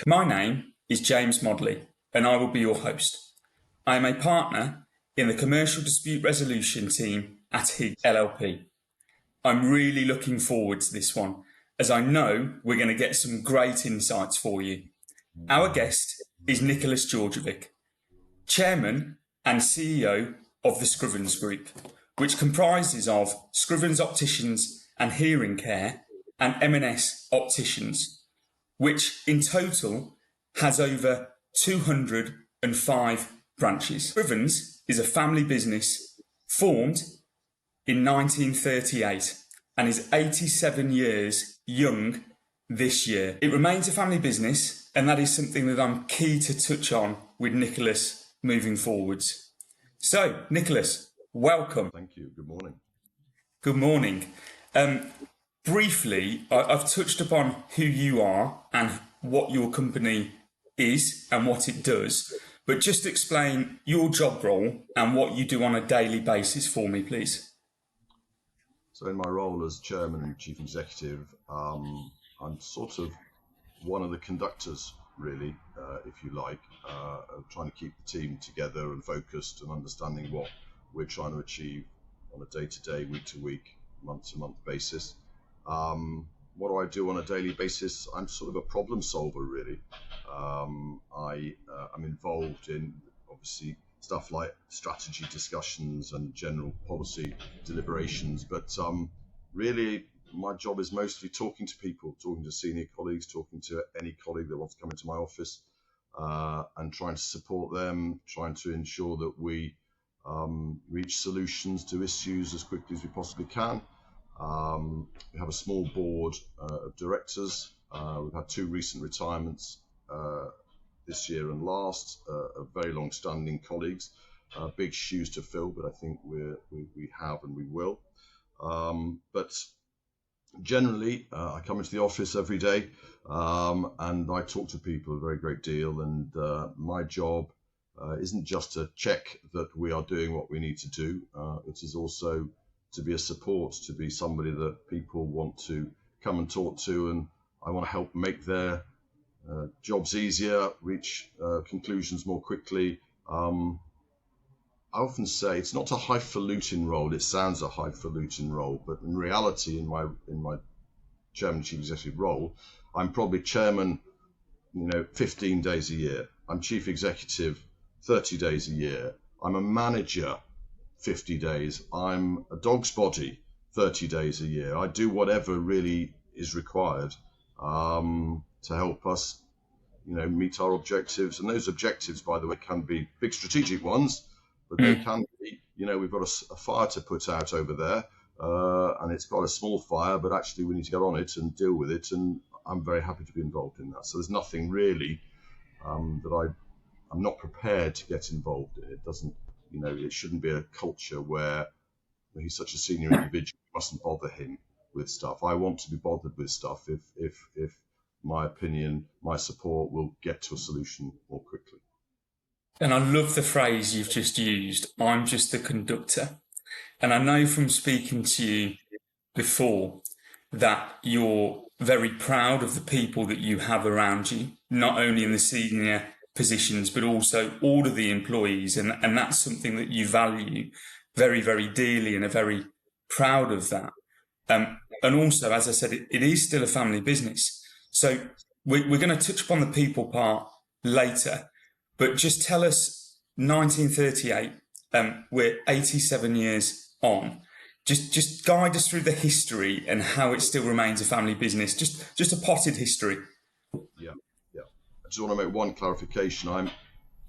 My name is James Modley, and I will be your host. I am a partner in the Commercial Dispute Resolution team at Higgs LLP. I'm really looking forward to this one, as I know we're going to get some great insights for you. Our guest is Nicholas Georgevic, Chairman and CEO of the Scrivens Group, which comprises of Scrivens Opticians and Hearing Care and M&S Opticians, which in total has over 205 branches. Scrivens is a family business formed in 1938 and is 87 years young this year. It remains a family business, and that is something that I'm keen to touch on with Nicholas moving forwards. So, Nicholas, welcome. Thank you. Good morning. Good morning. Briefly, I've touched upon who you are and what your company is and what it does, but just explain your job role and what you do on a daily basis for me, please. So in my role as Chairman and Chief Executive, I'm sort of one of the conductors, really, if you like, of trying to keep the team together and focused and understanding what we're trying to achieve on a day-to-day, week-to-week, month-to-month basis. What do I do on a daily basis? I'm sort of a problem solver, really. I'm involved in, obviously, stuff like strategy discussions and general policy deliberations, but really my job is mostly talking to people, talking to senior colleagues, talking to any colleague that wants to come into my office, and trying to support them, trying to ensure that we reach solutions to issues as quickly as we possibly can. We have a small board of directors. We've had 2 recent retirements this year and last, of very long-standing colleagues. Big shoes to fill, but I think we have and we will. But generally, I come into the office every day and I talk to people a very great deal. And my job isn't just to check that we are doing what we need to do. It is also to be a support, to be somebody that people want to come and talk to, and I want to help make their jobs easier, reach conclusions more quickly. I often say it's not a highfalutin role. It sounds a highfalutin role, but in reality, in my Chairman Chief Executive role, I'm probably Chairman, 15 days a year. I'm Chief Executive 30 days a year. I'm a manager 50 days. I'm a dog's body 30 days a year. I do whatever really is required to help us, meet our objectives. And those objectives, by the way, can be big strategic ones, but they can be, we've got a fire to put out over there, and it's got a small fire, but actually we need to get on it and deal with it. And I'm very happy to be involved in that. So there's nothing really that I'm not prepared to get involved in. It doesn't, it shouldn't be a culture where he's such a senior individual, you mustn't bother him with stuff. I want to be bothered with stuff if my opinion, my support will get to a solution more quickly. And I love the phrase you've just used, I'm just the conductor. And I know from speaking to you before that you're very proud of the people that you have around you, not only in the senior positions, but also all of the employees. And that's something that you value very, very dearly and are very proud of that. And also, as I said, it is still a family business. So we're going to touch upon the people part later, but just tell us 1938, we're 87 years on. Just guide us through the history and how it still remains a family business, just a potted history. Yeah. I just want to make one clarification. I'm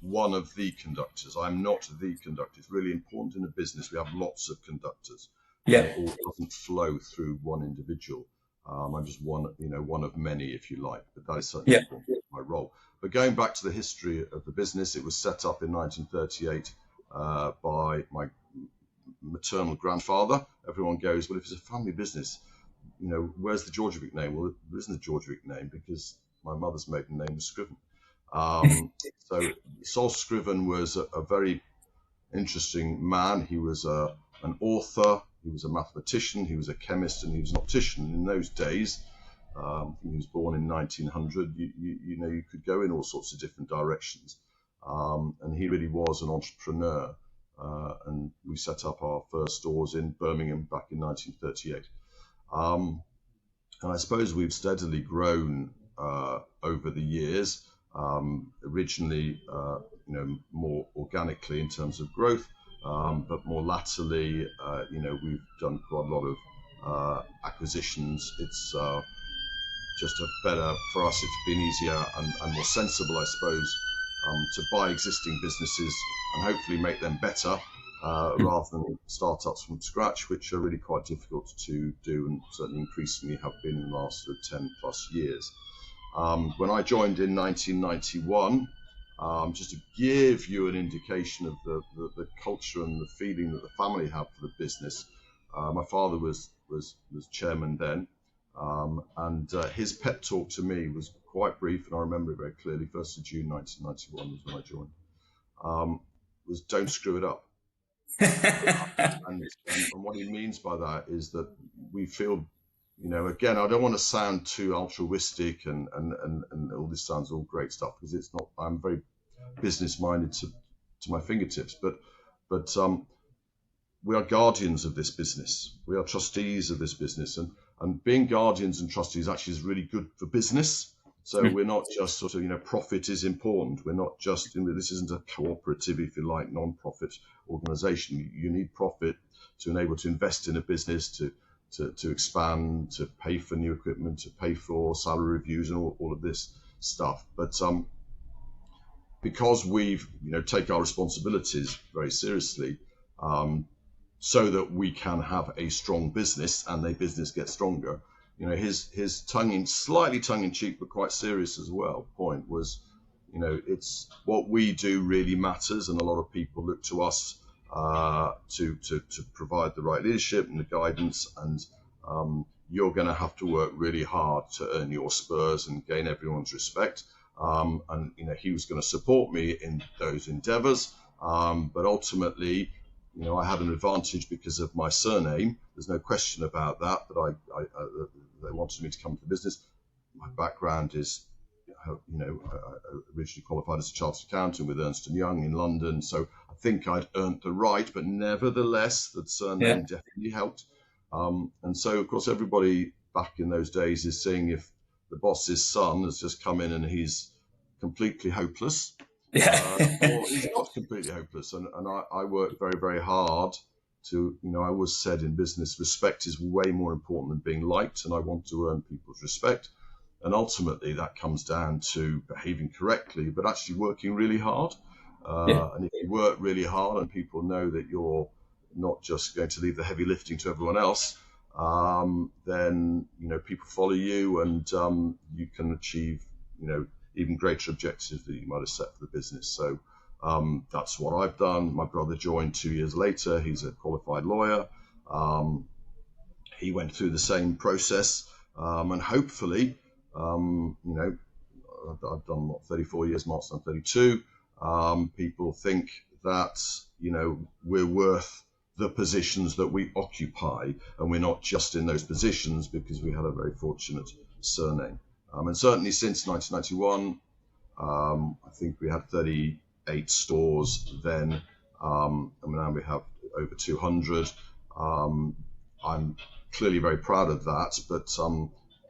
one of the conductors. I'm not the conductor. It's really important in a business. We have lots of conductors. Yeah. It all doesn't flow through one individual. I'm just one of many, if you like, but that is certainly important to my role. But going back to the history of the business, it was set up in 1938 by my maternal grandfather. Everyone goes, well, if it's a family business, where's the Georgevic name? Well, there isn't a Georgevic name because my mother's maiden name was Scriven. So Sol Scriven was a very interesting man. He was an author, he was a mathematician, he was a chemist, and he was an optician. In those days, He was born in 1900. You know, you could go in all sorts of different directions. And he really was an entrepreneur. And we set up our first stores in Birmingham back in 1938. And I suppose we've steadily grown over the years. Originally, you know, more organically in terms of growth, but more latterly, you know, we've done quite a lot of acquisitions. It's just better for us. It's been easier and more sensible, I suppose, to buy existing businesses and hopefully make them better, rather than startups from scratch, which are really quite difficult to do, and certainly increasingly have been in the last 10 plus years. When I joined in 1991, just to give you an indication of the culture and the feeling that the family had for the business, my father was chairman then, and his pep talk to me was quite brief, and I remember it very clearly. 1st of June 1991 was when I joined. Was don't screw it up. and what he means by that is that we feel, you know, again, I don't want to sound too altruistic and all this sounds all great stuff, because it's not. I'm very business minded to my fingertips, but we are guardians of this business. We are trustees of this business, and being guardians and trustees actually is really good for business. So we're not just sort of, you know, profit is important. We're not just, you know, this isn't a cooperative, if you like, non-profit organization. You need profit to enable to invest in a business, to expand, to pay for new equipment, to pay for salary reviews and all of this stuff. But because we've, you know, take our responsibilities very seriously, so that we can have a strong business and the business gets stronger. You know, his slightly tongue in cheek, but quite serious as well, point was, you know, it's what we do really matters, and a lot of people look to us to provide the right leadership and the guidance, and you're going to have to work really hard to earn your spurs and gain everyone's respect. And you know, he was going to support me in those endeavours, but ultimately, you know, I had an advantage because of my surname. There's no question about that. But they wanted me to come to the business. My background is, you know, I originally qualified as a chartered accountant with Ernst & Young in London. So I think I'd earned the right, but nevertheless, the surname definitely helped. And so, of course, everybody back in those days is seeing if the boss's son has just come in and he's completely hopeless. Or he's not completely hopeless, and I worked very, very hard to, you know, I always said in business, respect is way more important than being liked, and I want to earn people's respect, and ultimately that comes down to behaving correctly, but actually working really hard. And if you work really hard and people know that you're not just going to leave the heavy lifting to everyone else, then, you know, people follow you, and you can achieve, you know, even greater objectives that you might have set for the business. So that's what I've done. My brother joined 2 years later. He's a qualified lawyer. He went through the same process, and hopefully, you know, I've done 34 years, Mark's done 32. People think that, you know, we're worth the positions that we occupy, and we're not just in those positions because we had a very fortunate surname. And certainly since 1991, I think we had 38 stores then, and now we have over 200. I'm clearly very proud of that, but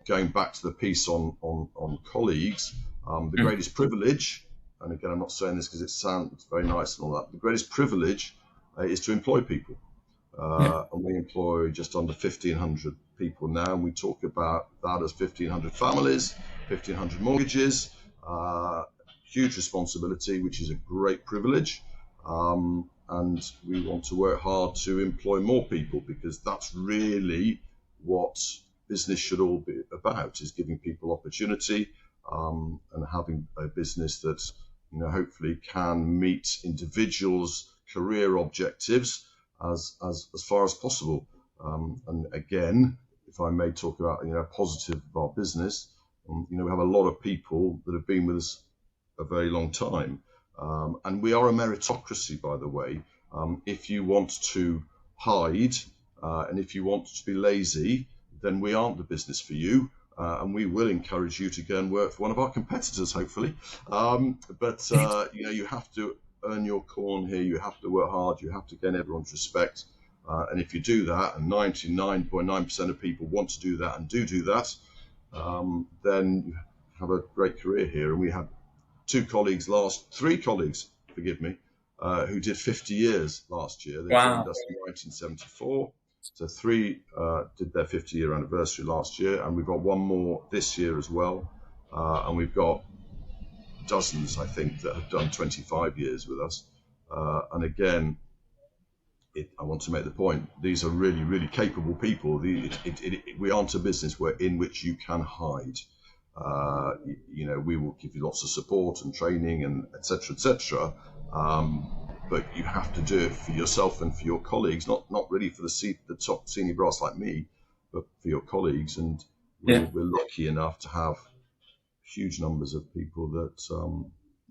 going back to the piece on colleagues, the greatest privilege, and again, I'm not saying this because it sounds very nice and all that, the greatest privilege is to employ people. And we employ just under 1,500 people now, and we talk about that as 1,500 families, 1,500 mortgages, huge responsibility, which is a great privilege, and we want to work hard to employ more people, because that's really what business should all be about, is giving people opportunity, and having a business that, you know, hopefully can meet individuals' career objectives as far as possible. And again, if I may talk about, you know, positive of our business, you know, we have a lot of people that have been with us a very long time. And we are a meritocracy, by the way. If you want to hide, and if you want to be lazy, then we aren't the business for you. and we will encourage you to go and work for one of our competitors, hopefully. But you have to earn your corn here. You have to work hard. You have to gain everyone's respect. And if you do that, and 99.9% of people want to do that and do that, then you have a great career here. And we had three colleagues, forgive me, who did 50 years last year. They joined us in 1974. So three did their 50-year anniversary last year, and we've got one more this year as well. And we've got dozens, I think, that have done 25 years with us. And again, I want to make the point, these are really, really capable people. We aren't a business in which you can hide. We will give you lots of support and training and et cetera, but you have to do it for yourself and for your colleagues, not really for the top senior brass like me, but for your colleagues. And we're lucky enough to have huge numbers of people that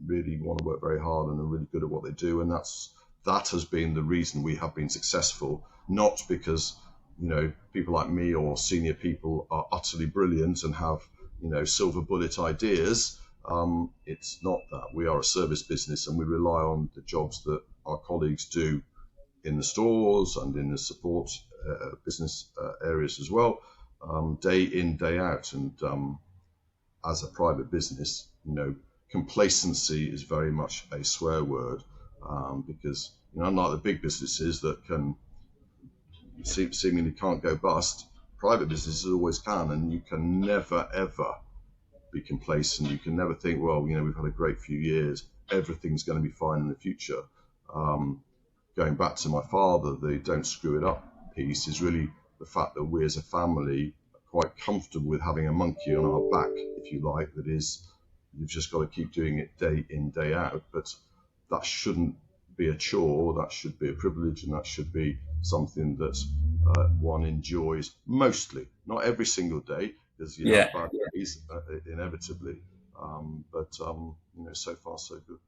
really want to work very hard and are really good at what they do. And that has been the reason we have been successful, not because people like me or senior people are utterly brilliant and have silver bullet ideas. It's not that. We are a service business, and we rely on the jobs that our colleagues do in the stores and in the support business areas as well, day in, day out. And as a private business, complacency is very much a swear word, because unlike the big businesses that can seemingly can't go bust, private businesses always can, and you can never ever be complacent. You can never think, well, we've had a great few years, everything's going to be fine in the future. Going back to my father, the don't screw it up piece is really the fact that we as a family are quite comfortable with having a monkey on our back, if you like. That is, you've just got to keep doing it day in, day out. But that shouldn't be a chore, that should be a privilege, and that should be something that one enjoys mostly, not every single day, because have bad days inevitably, but so far so good.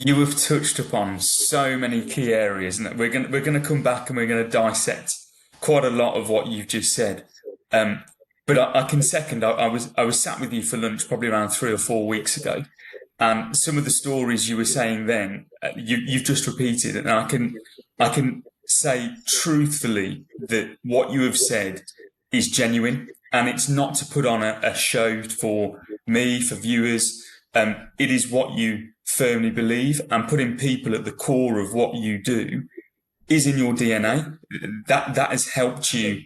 You have touched upon so many key areas, and we're going to come back and we're going to dissect quite a lot of what you've just said. But I can second. I was sat with you for lunch probably around 3 or 4 weeks ago, and some of the stories you were saying then, you've just repeated, and I can say truthfully that what you have said is genuine, and it's not to put on a show for me, for viewers. It is what you firmly believe, and putting people at the core of what you do is in your DNA. That has helped you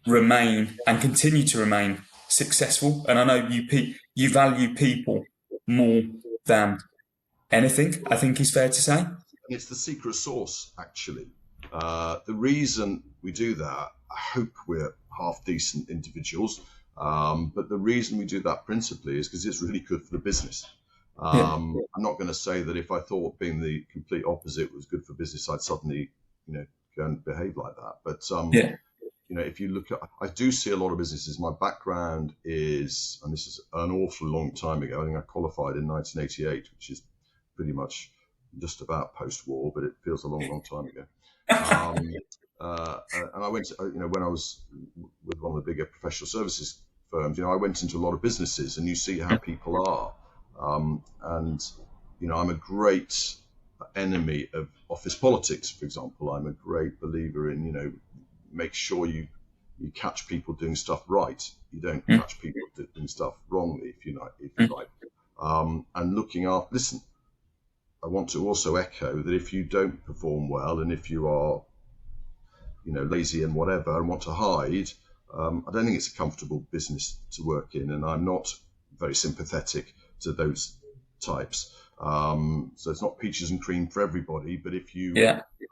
remain and continue to remain successful. And I know you value people more than anything, I think is fair to say. And it's the secret sauce, actually. The reason we do that, I hope we're half decent individuals, but the reason we do that principally is because it's really good for the business. I'm not going to say that if I thought being the complete opposite was good for business, I'd suddenly, go and behave like that. But if you look at, I do see a lot of businesses. My background is, and this is an awful long time ago. I think I qualified in 1988, which is pretty much just about post-war, but it feels a long, long time ago. And I went, when I was with one of the bigger professional services firms, I went into a lot of businesses, and you see how people are. And I'm a great enemy of office politics, for example. I'm a great believer in, make sure you catch people doing stuff right. You don't catch people doing stuff wrongly, if you like. And looking after, listen, I want to also echo that if you don't perform well, and if you are, lazy and whatever, and want to hide, I don't think it's a comfortable business to work in. And I'm not very sympathetic to those types. So it's not peaches and cream for everybody, but if you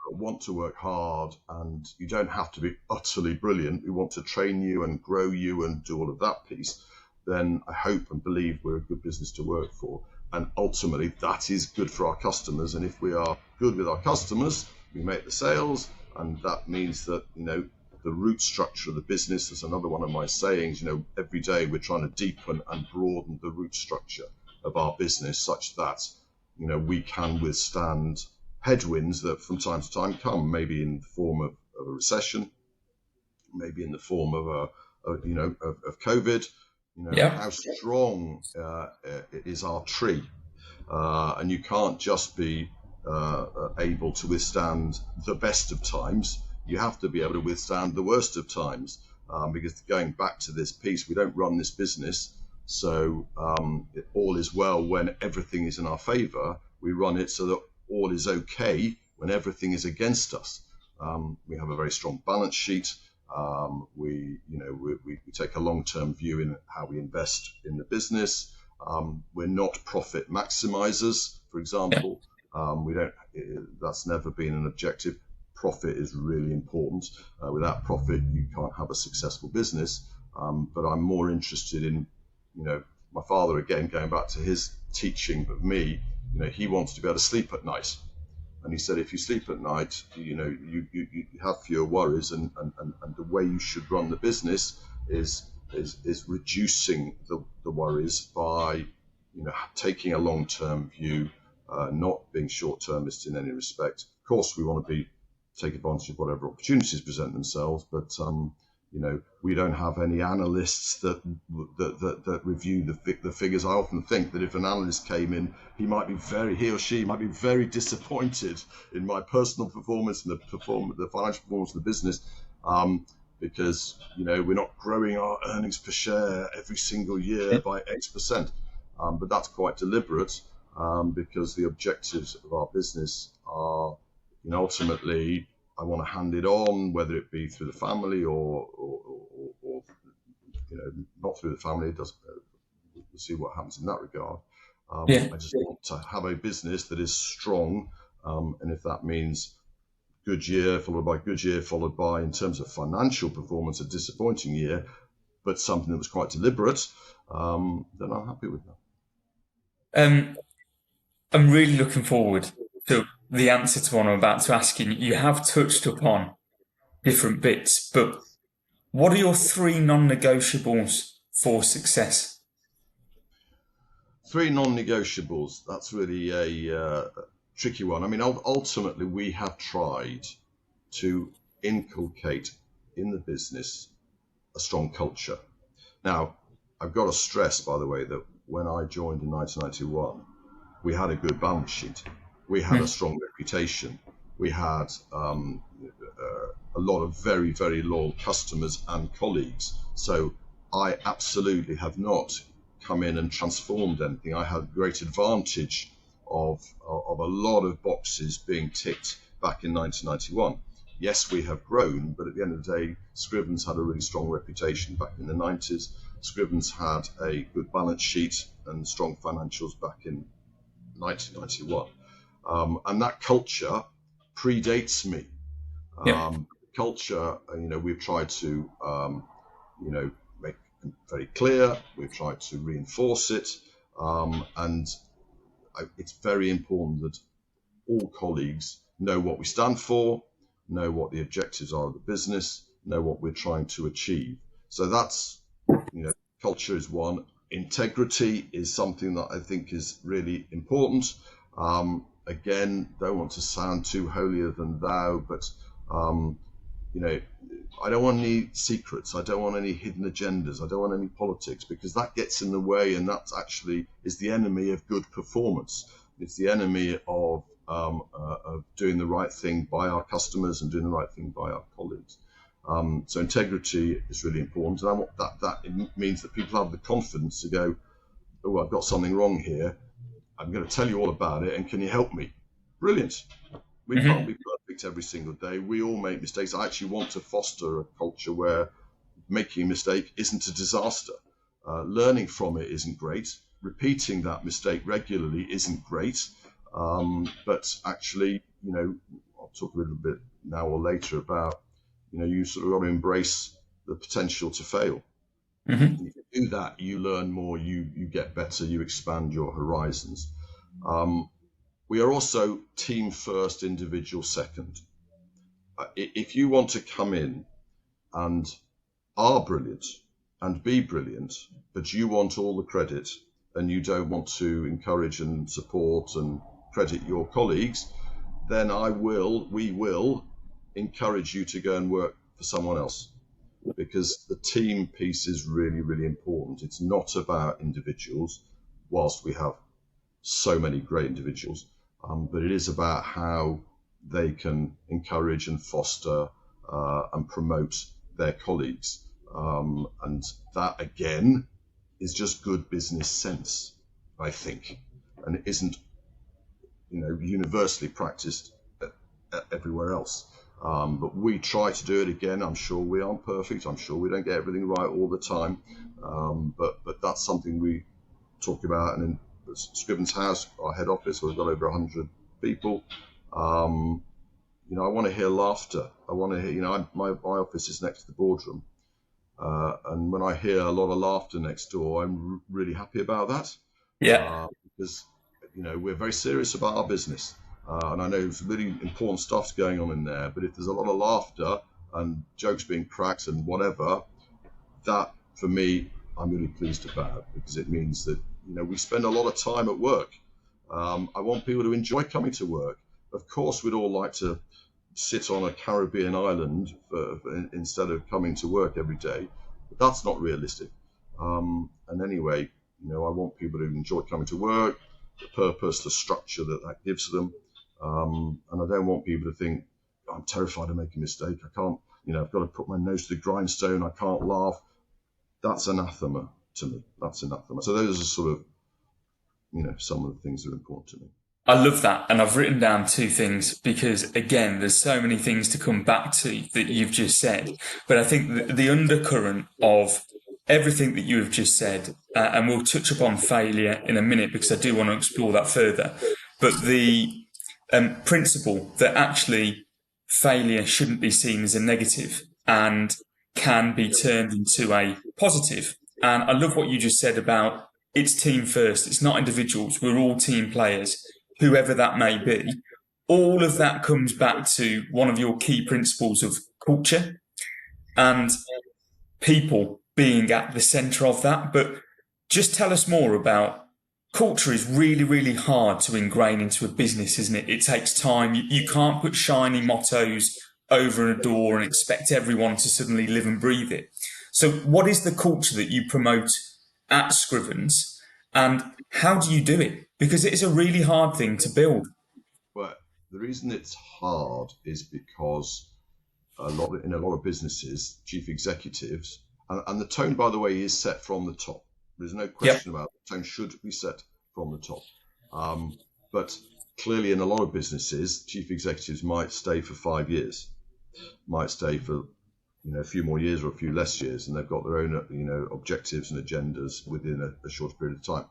want to work hard, and you don't have to be utterly brilliant, we want to train you and grow you and do all of that piece, then I hope and believe we're a good business to work for. And ultimately that is good for our customers. And if we are good with our customers, we make the sales, and that means that, the root structure of the business, is another one of my sayings, every day we're trying to deepen and broaden the root structure of our business such that, we can withstand headwinds that from time to time come, maybe in the form of a recession, maybe in the form of of COVID, You know, Yeah. how strong is our tree? And you can't just be able to withstand the best of times. You have to be able to withstand the worst of times. Because going back to this piece, we don't run this business, so all is well when everything is in our favour. We run it so that all is okay when everything is against us. We have a very strong balance sheet. We take a long-term view in how we invest in the business. We're not profit maximizers, for example. We don't. That's never been an objective. Profit is really important. Without profit, you can't have a successful business. But I'm more interested in, my father, again, going back to his teaching of me. He wants to be able to sleep at night. And he said, if you sleep at night, you have fewer worries, and the way you should run the business is reducing the worries by, taking a long-term view, not being short-termist in any respect. Of course, we want to take advantage of whatever opportunities present themselves, but we don't have any analysts that review the figures. I often think that if an analyst came in, he or she might be very disappointed in my personal performance and the financial performance of the business, because we're not growing our earnings per share every single year by X%. But that's quite deliberate, because the objectives of our business are, ultimately, I want to hand it on, whether it be through the family or not through the family. We'll see what happens in that regard. I just want to have a business that is strong, and if that means good year followed by, in terms of financial performance, a disappointing year, but something that was quite deliberate, then I'm happy with that. I'm really looking forward to the answer to what I'm about to ask you. You have touched upon different bits, but what are your 3 non-negotiables for success? 3 non-negotiables. That's really a tricky one. I mean, ultimately, we have tried to inculcate in the business a strong culture. Now, I've got to stress, by the way, that when I joined in 1991, we had a good balance sheet. We had a strong reputation. We had a lot of very, very loyal customers and colleagues. So I absolutely have not come in and transformed anything. I had great advantage of a lot of boxes being ticked back in 1991. Yes, we have grown, but at the end of the day, Scrivens had a really strong reputation back in the 90s. Scrivens had a good balance sheet and strong financials back in 1991. And that culture predates me. Culture, we've tried to, make very clear. We've tried to reinforce it. And it's very important that all colleagues know what we stand for, know what the objectives are of the business, know what we're trying to achieve. So that's, culture is one. Integrity is something that I think is really important. Again, don't want to sound too holier than thou, but I don't want any secrets. I don't want any hidden agendas. I don't want any politics, because that gets in the way, and that actually is the enemy of good performance. It's the enemy of doing the right thing by our customers and doing the right thing by our colleagues. So integrity is really important, and I want that means that people have the confidence to go, oh, I've got something wrong here. I'm going to tell you all about it, and can you help me? Brilliant. We can't be perfect every single day. We all make mistakes. I actually want to foster a culture where making a mistake isn't a disaster. Learning from it isn't great. Repeating that mistake regularly isn't great. But actually, I'll talk a little bit now or later about, you sort of got to embrace the potential to fail. If you do that, you learn more, you get better, you expand your horizons. We are also team first, individual second. If you want to come in and are brilliant and be brilliant, but you want all the credit and you don't want to encourage and support and credit your colleagues, then we will encourage you to go and work for someone else. because the team piece is really, really important. It's not about individuals, whilst we have so many great individuals, but it is about how they can encourage and foster and promote their colleagues. And that, again, is just good business sense, I think, and it isn't, universally practiced everywhere else. But we try to do it again. I'm sure we aren't perfect. I'm sure we don't get everything right all the time. But that's something we talk about. And in Scrivens House, our head office, we've got over 100 people. I want to hear laughter. I want to hear, my office is next to the boardroom. And when I hear a lot of laughter next door, I'm really happy about that. Yeah. Because, we're very serious about our business. And I know there's really important stuff's going on in there, but if there's a lot of laughter and jokes being cracked and whatever, that, for me, I'm really pleased about, because it means that, we spend a lot of time at work. I want people to enjoy coming to work. Of course, we'd all like to sit on a Caribbean island instead of coming to work every day, but that's not realistic. And anyway, I want people to enjoy coming to work, the purpose, the structure that gives them. And I don't want people to think, I'm terrified of making a mistake. I can't, I've got to put my nose to the grindstone. I can't laugh. That's anathema to me. That's anathema. So those are sort of, some of the things that are important to me. I love that. And I've written down two things because, again, there's so many things to come back to that you've just said. But I think the undercurrent of everything that you have just said, and we'll touch upon failure in a minute because I do want to explore that further, but the principle that actually failure shouldn't be seen as a negative and can be turned into a positive. And I love what you just said about it's team first. It's not individuals. We're all team players, whoever that may be. All of that comes back to one of your key principles of culture and people being at the centre of that. But just tell us more about culture. Is really, really hard to ingrain into a business, isn't it? It takes time. You can't put shiny mottos over a door and expect everyone to suddenly live and breathe it. So what is the culture that you promote at Scrivens, and how do you do it? Because it is a really hard thing to build. Well, the reason it's hard is because in a lot of businesses, chief executives, and the tone, by the way, is set from the top. There's no question about it. The tone should be set from the top. But clearly in a lot of businesses, chief executives might stay for 5 years, might stay for a few more years or a few less years, and they've got their own objectives and agendas within a short period of time.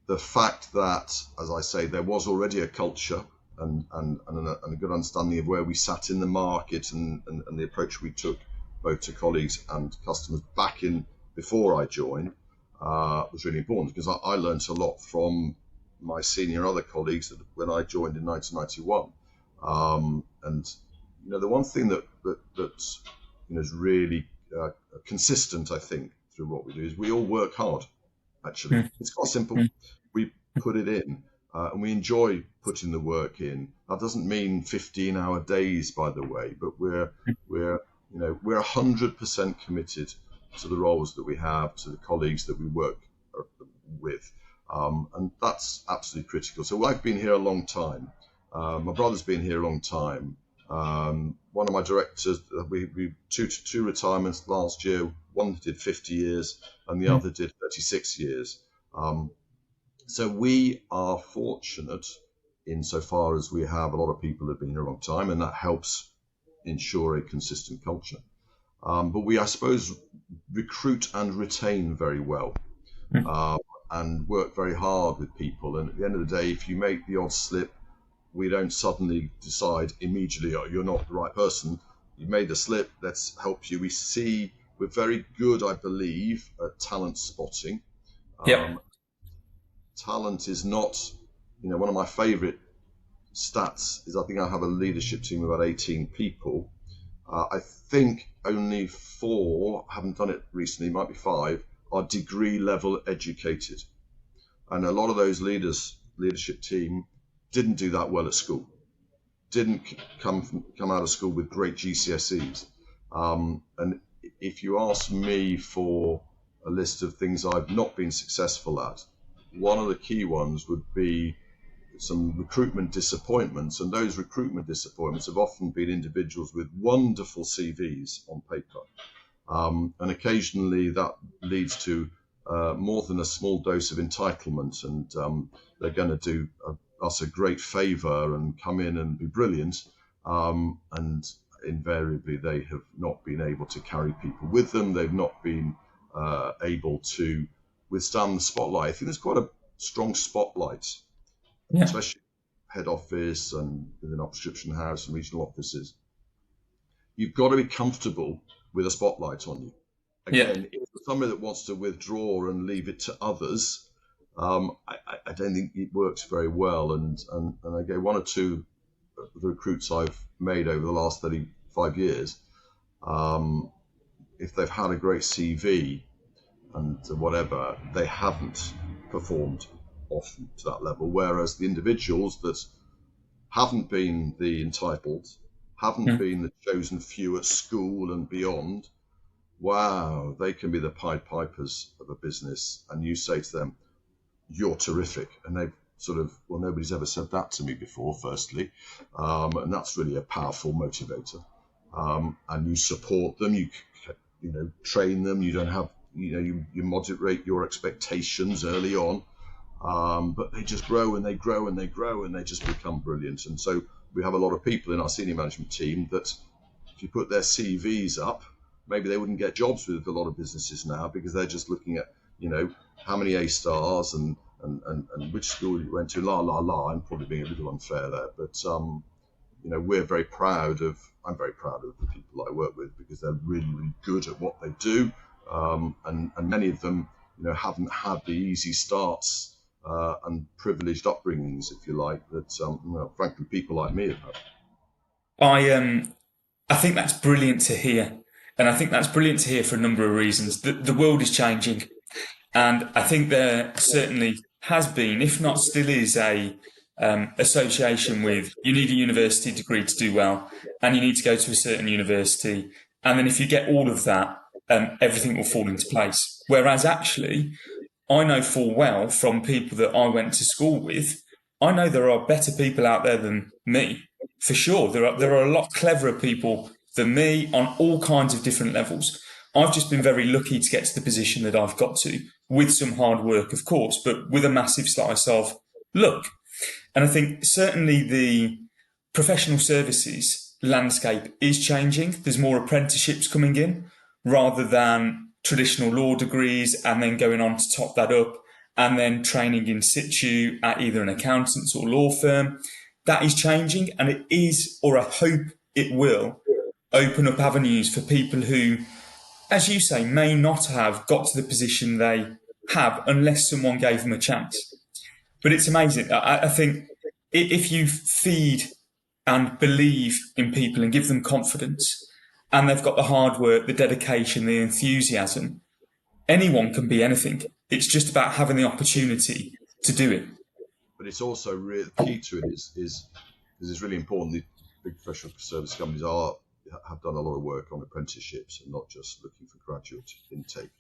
The fact that, as I say, there was already a culture and a good understanding of where we sat in the market and the approach we took both to colleagues and customers back in before I joined was really important, because I learned a lot from my senior other colleagues when I joined in 1991. And the one thing that is really consistent, I think, through what we do is we all work hard. Actually, it's quite simple. We put it in, and we enjoy putting the work in. That doesn't mean 15-hour days, by the way, but we're 100% committed to the roles that we have, to the colleagues that we work with, and that's absolutely critical. So I've been here a long time. My brother's been here a long time. One of my directors, we two retirements last year. One did 50 years, and the other did 36 years. So we are fortunate insofar as we have a lot of people that have been here a long time, and that helps ensure a consistent culture. But we, I suppose, recruit and retain very well, and work very hard with people. And at the end of the day, if you make the odd slip, we don't suddenly decide immediately, oh, you're not the right person. You made the slip, let's help you. We're very good, I believe, at talent spotting. Talent is not, one of my favorite stats is I think I have a leadership team of about 18 people. I think only 4, haven't done it recently, might be 5, are degree level educated. And a lot of those leadership team didn't do that well at school, didn't come out of school with great GCSEs. And if you ask me for a list of things I've not been successful at, one of the key ones would be some recruitment disappointments, and those recruitment disappointments have often been individuals with wonderful CVs on paper, and occasionally that leads to more than a small dose of entitlement, and they're going to do us a great favour and come in and be brilliant, and invariably they have not been able to carry people with them. They've not been able to withstand the spotlight. I think there's quite a strong spotlight, especially head office and within our prescription house and regional offices. You've got to be comfortable with a spotlight on you. Again, if somebody that wants to withdraw and leave it to others, I don't think it works very well. And again, one or two of the recruits I've made over the last 35 years, if they've had a great CV and whatever, they haven't performed often to that level. Whereas the individuals that haven't been the entitled, haven't been the chosen few at school and beyond, wow, they can be the Pied Pipers of a business. And you say to them, you're terrific. And they've sort of, well, nobody's ever said that to me before, firstly. And that's really a powerful motivator. And you support them, you train them, you don't have, you moderate your expectations early on. But they just grow and they grow and they grow and they just become brilliant. And so we have a lot of people in our senior management team that if you put their CVs up, maybe they wouldn't get jobs with a lot of businesses now because they're just looking at, how many A stars and which school you went to, I'm probably being a little unfair there. But, I'm very proud of the people I work with because they're really, really good at what they do. And many of them, haven't had the easy starts and privileged upbringings, if you like, that, frankly, people like me have had. I think that's brilliant to hear. And I think that's brilliant to hear for a number of reasons. The world is changing. And I think there certainly has been, if not still is, a association with you need a university degree to do well, and you need to go to a certain university. And then if you get all of that, everything will fall into place. Whereas actually, I know full well from people that I went to school with, I know there are better people out there than me, for sure. There are a lot cleverer people than me on all kinds of different levels. I've just been very lucky to get to the position that I've got to, with some hard work, of course, but with a massive slice of luck. And I think certainly the professional services landscape is changing. There's more apprenticeships coming in rather than traditional law degrees and then going on to top that up and then training in situ at either an accountant's or law firm. That is changing, and it is, or I hope it will, open up avenues for people who, as you say, may not have got to the position they have unless someone gave them a chance. But it's amazing. I think if you feed and believe in people and give them confidence, and they've got the hard work, the dedication, the enthusiasm, anyone can be anything. It's just about having the opportunity to do it. But it's also really key to it is really important. The big professional service companies have done a lot of work on apprenticeships and not just looking for graduate intake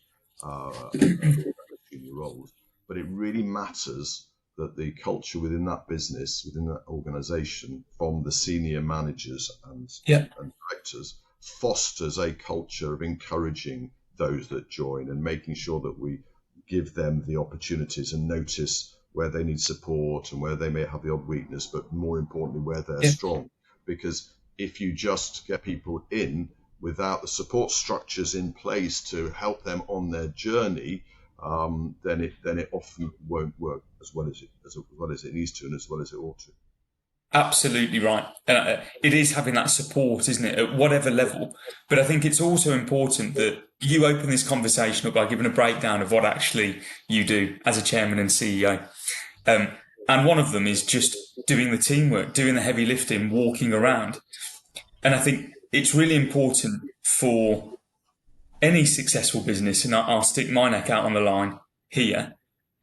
junior roles. But it really matters that the culture within that business, within that organisation, from the senior managers and directors, fosters a culture of encouraging those that join and making sure that we give them the opportunities and notice where they need support and where they may have the odd weakness, but more importantly, where they're strong. Because if you just get people in without the support structures in place to help them on their journey, then it often won't work as well as it needs to and as well as it ought to. Absolutely right. It is having that support, isn't it, at whatever level. But I think it's also important that you open this conversation up by giving a breakdown of what actually you do as a chairman and CEO. And one of them is just doing the teamwork, doing the heavy lifting, walking around. And I think it's really important for any successful business, and I'll stick my neck out on the line here,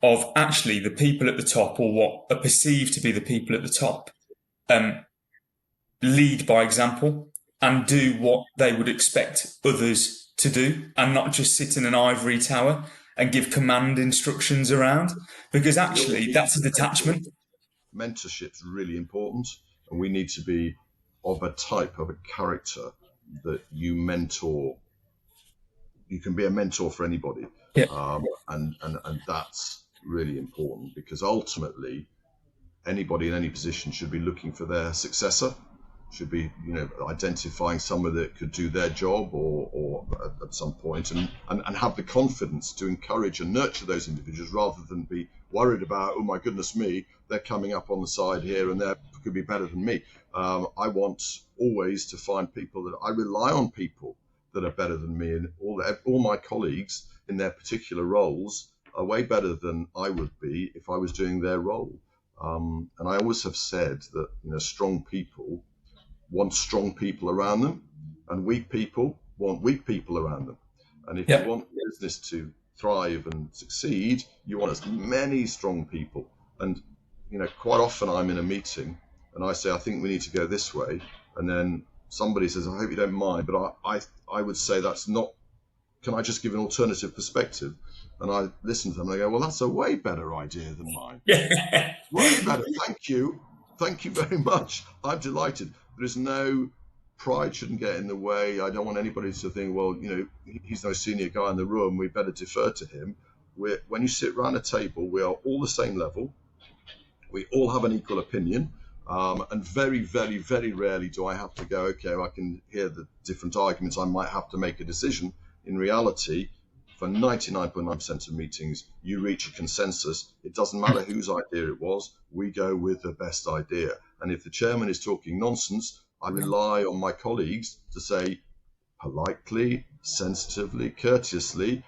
of actually the people at the top, or what are perceived to be the people at the top, lead by example and do what they would expect others to do and not just sit in an ivory tower and give command instructions around, because actually that's a detachment. Mentorship's really important, and we need to be of a type of a character that you mentor. You can be a mentor for anybody. Yeah. And that's really important, because ultimately anybody in any position should be looking for their successor, should be, identifying someone that could do their job or at some point, and have the confidence to encourage and nurture those individuals, rather than be worried about, oh my goodness me, they're coming up on the side here and they could be better than me. I want always to find people that I rely on, people that are better than me, and all my colleagues in their particular roles are way better than I would be if I was doing their role. And I always have said that strong people want strong people around them, and weak people want weak people around them. And if you want business to thrive and succeed, you want as many strong people. And quite often I'm in a meeting and I say, I think we need to go this way, and then somebody says, I hope you don't mind, but I would say that's not. Can I just give an alternative perspective? And I listen to them and I go, well, that's a way better idea than mine. Way better. Thank you very much. I'm delighted. There is no pride, shouldn't get in the way. I don't want anybody to think, well, he's no senior guy in the room, we better defer to him. When you sit around a table, we are all the same level. We all have an equal opinion. And very, very, very rarely do I have to go, okay, I can hear the different arguments, I might have to make a decision. In reality, for 99.9% of meetings, you reach a consensus. It doesn't matter whose idea it was, we go with the best idea. And if the chairman is talking nonsense, I rely on my colleagues to say politely, sensitively, courteously,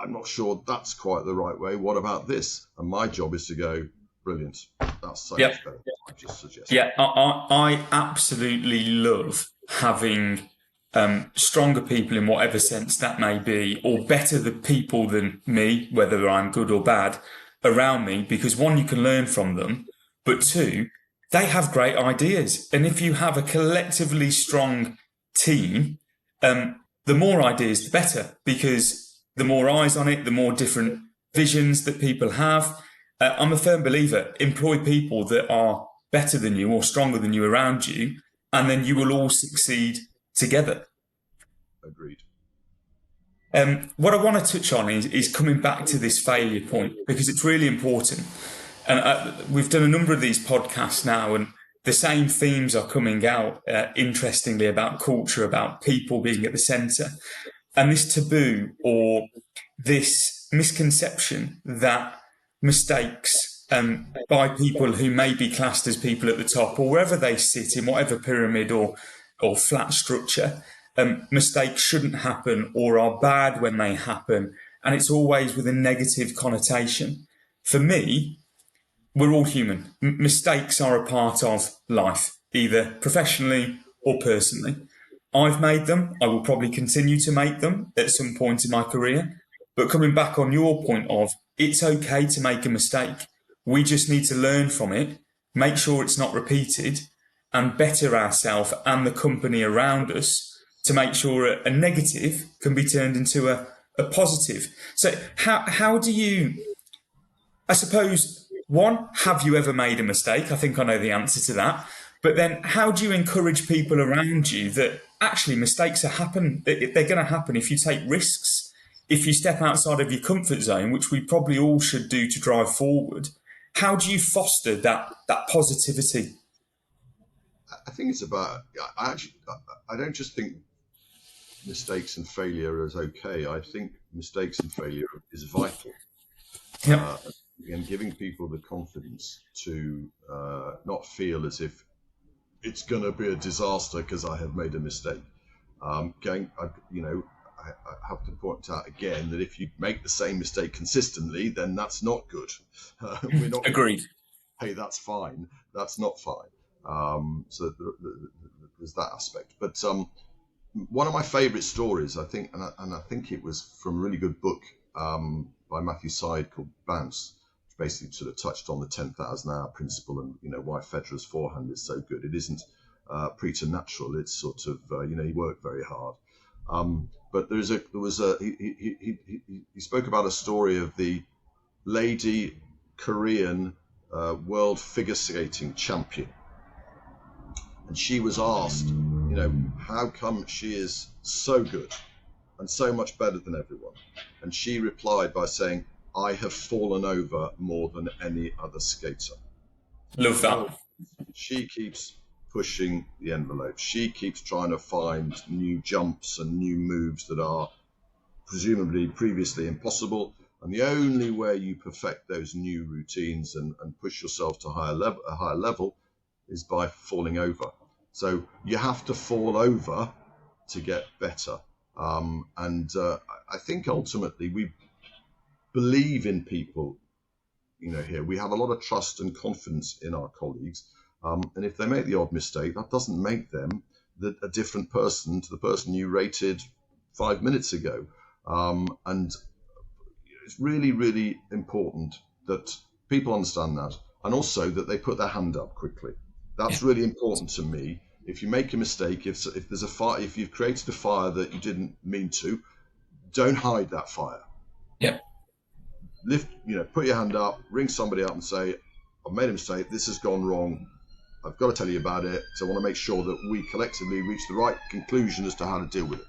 I'm not sure that's quite the right way, what about this? And my job is to go, brilliant, that's so much better. I just suggest. Yeah, I absolutely love having stronger people, in whatever sense that may be, or better the people than me, whether I'm good or bad, around me, because one, you can learn from them, but two, they have great ideas. And if you have a collectively strong team, the more ideas, the better, because the more eyes on it, the more different visions that people have. I'm a firm believer, employ people that are better than you or stronger than you around you, and then you will all succeed together. Agreed. What I want to touch on is coming back to this failure point, because it's really important. And we've done a number of these podcasts now, and the same themes are coming out, interestingly, about culture, about people being at the centre. And this taboo or this misconception that mistakes by people who may be classed as people at the top, or wherever they sit in whatever pyramid or flat structure, mistakes shouldn't happen or are bad when they happen, and it's always with a negative connotation. For me, we're all human. Mistakes are a part of life, either professionally or personally. I've made them. I will probably continue to make them at some point in my career. But coming back on your point of, it's okay to make a mistake. We just need to learn from it, make sure it's not repeated, and better ourselves and the company around us to make sure a negative can be turned into a positive. So how do you, I suppose, one, have you ever made a mistake? I think I know the answer to that. But then how do you encourage people around you that actually mistakes they're going to happen if you take risks, if you step outside of your comfort zone, which we probably all should do to drive forward? How do you foster that positivity? I think it's about, I don't just think mistakes and failure is okay. I think mistakes and failure is vital. And giving people the confidence to not feel as if it's going to be a disaster because I have made a mistake. I have to point out again that if you make the same mistake consistently, then that's not good. We're not Agreed. Hey, that's fine. That's not fine. So there's that aspect. But one of my favourite stories, I think, and I think it was from a really good book by Matthew Syed called Bounce, which basically sort of touched on the 10,000 hour principle and why Federer's forehand is so good. It isn't preternatural. It's sort of he worked very hard. But he spoke about a story of the lady Korean world figure skating champion, and she was asked, how come she is so good and so much better than everyone? And she replied by saying, I have fallen over more than any other skater. Love that. She keeps pushing the envelope. She keeps trying to find new jumps and new moves that are presumably previously impossible. And the only way you perfect those new routines and push yourself to a higher level is by falling over. So you have to fall over to get better. I think ultimately we believe in people, here. We have a lot of trust and confidence in our colleagues. And if they make the odd mistake, that doesn't make them a different person to the person you rated 5 minutes ago. And it's really, really important that people understand that, and also that they put their hand up quickly. That's really important to me. If you make a mistake, if there's a fire, if you've created a fire that you didn't mean to, don't hide that fire. Yeah. Put your hand up, ring somebody up and say, I've made a mistake, this has gone wrong, I've got to tell you about it, so I want to make sure that we collectively reach the right conclusion as to how to deal with it.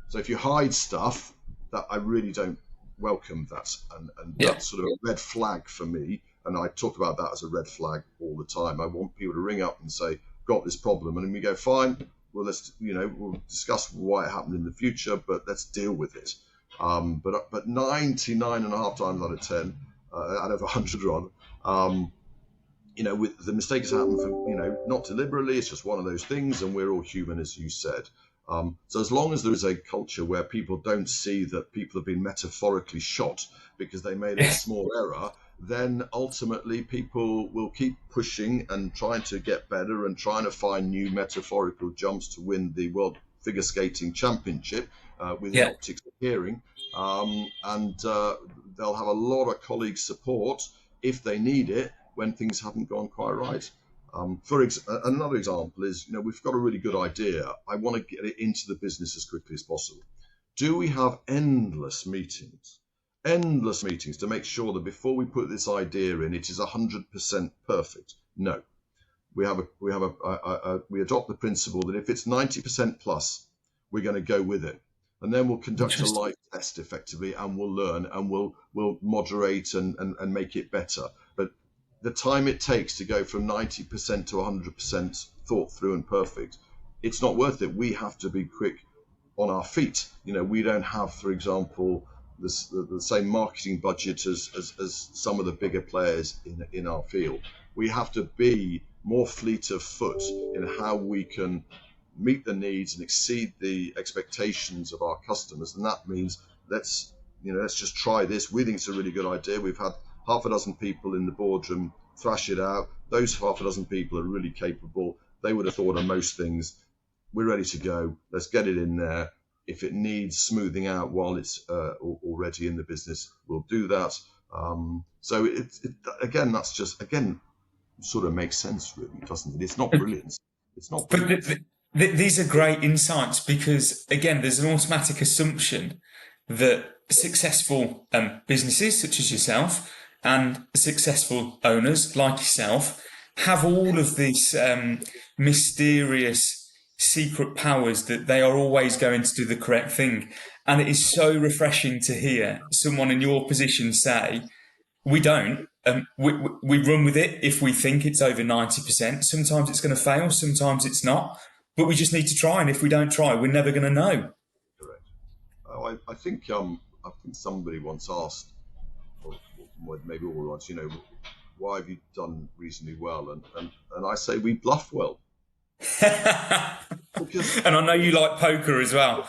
So if you hide stuff, that I really don't welcome that, and that's sort of a red flag for me, and I talk about that as a red flag all the time. I want people to ring up and say, got this problem, and we go, fine, well, we'll discuss why it happened in the future, but let's deal with it. But 99.5 times out of 10, out of 100 rather, with the mistakes happen for, not deliberately, it's just one of those things, and we're all human, as you said. So as long as there is a culture where people don't see that people have been metaphorically shot because they made a small error, then ultimately people will keep pushing and trying to get better and trying to find new metaphorical jumps to win the World Figure Skating Championship with the optics of hearing. And they'll have a lot of colleague support if they need it when things haven't gone quite right. Another example is, we've got a really good idea. I want to get it into the business as quickly as possible. Do we have endless meetings to make sure that before we put this idea in, it is 100% perfect? No. We adopt the principle that if it's 90% plus, we're going to go with it. And then we'll conduct a live test effectively, and we'll learn, and we'll moderate and make it better. But the time it takes to go from 90% to 100% thought through and perfect, it's not worth it. We have to be quick on our feet. We don't have, for example, the same marketing budget as some of the bigger players in our field. We have to be more fleet of foot in how we can meet the needs and exceed the expectations of our customers. And that means let's just try this. We think it's a really good idea. We've had half a dozen people in the boardroom thrash it out. Those half a dozen people are really capable. They would have thought of most things. We're ready to go. Let's get it in there. If it needs smoothing out while it's already in the business, we'll do that. So that's just sort of makes sense, really, doesn't it? It's not brilliant. It's not brilliant. But these are great insights because, again, there's an automatic assumption that successful businesses such as yourself and successful owners like yourself have all of these mysterious secret powers that they are always going to do the correct thing. And it is so refreshing to hear someone in your position say, we don't. We run with it if we think it's over 90%. Sometimes it's going to fail, sometimes it's not. But we just need to try, and if we don't try, we're never going to know. Correct. I think somebody once asked, or maybe all once, why have you done reasonably well? And I say we bluff well. Because, and I know you like poker as well.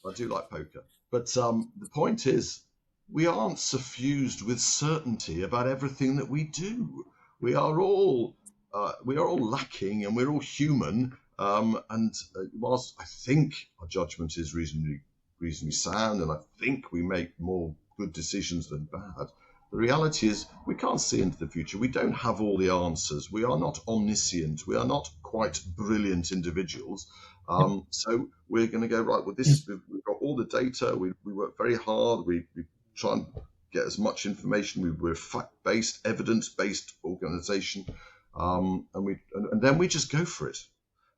I do like poker, but the point is, we aren't suffused with certainty about everything that we do. We are all lacking, and we're all human. Whilst I think our judgment is reasonably sound, and I think we make more good decisions than bad, The reality is we can't see into the future. We don't have all the answers. We are not omniscient. We are not quite brilliant individuals. So we're going to go, right, well, we've got all the data. We work very hard. We try and get as much information. We're a fact-based, evidence-based organization. And then we just go for it.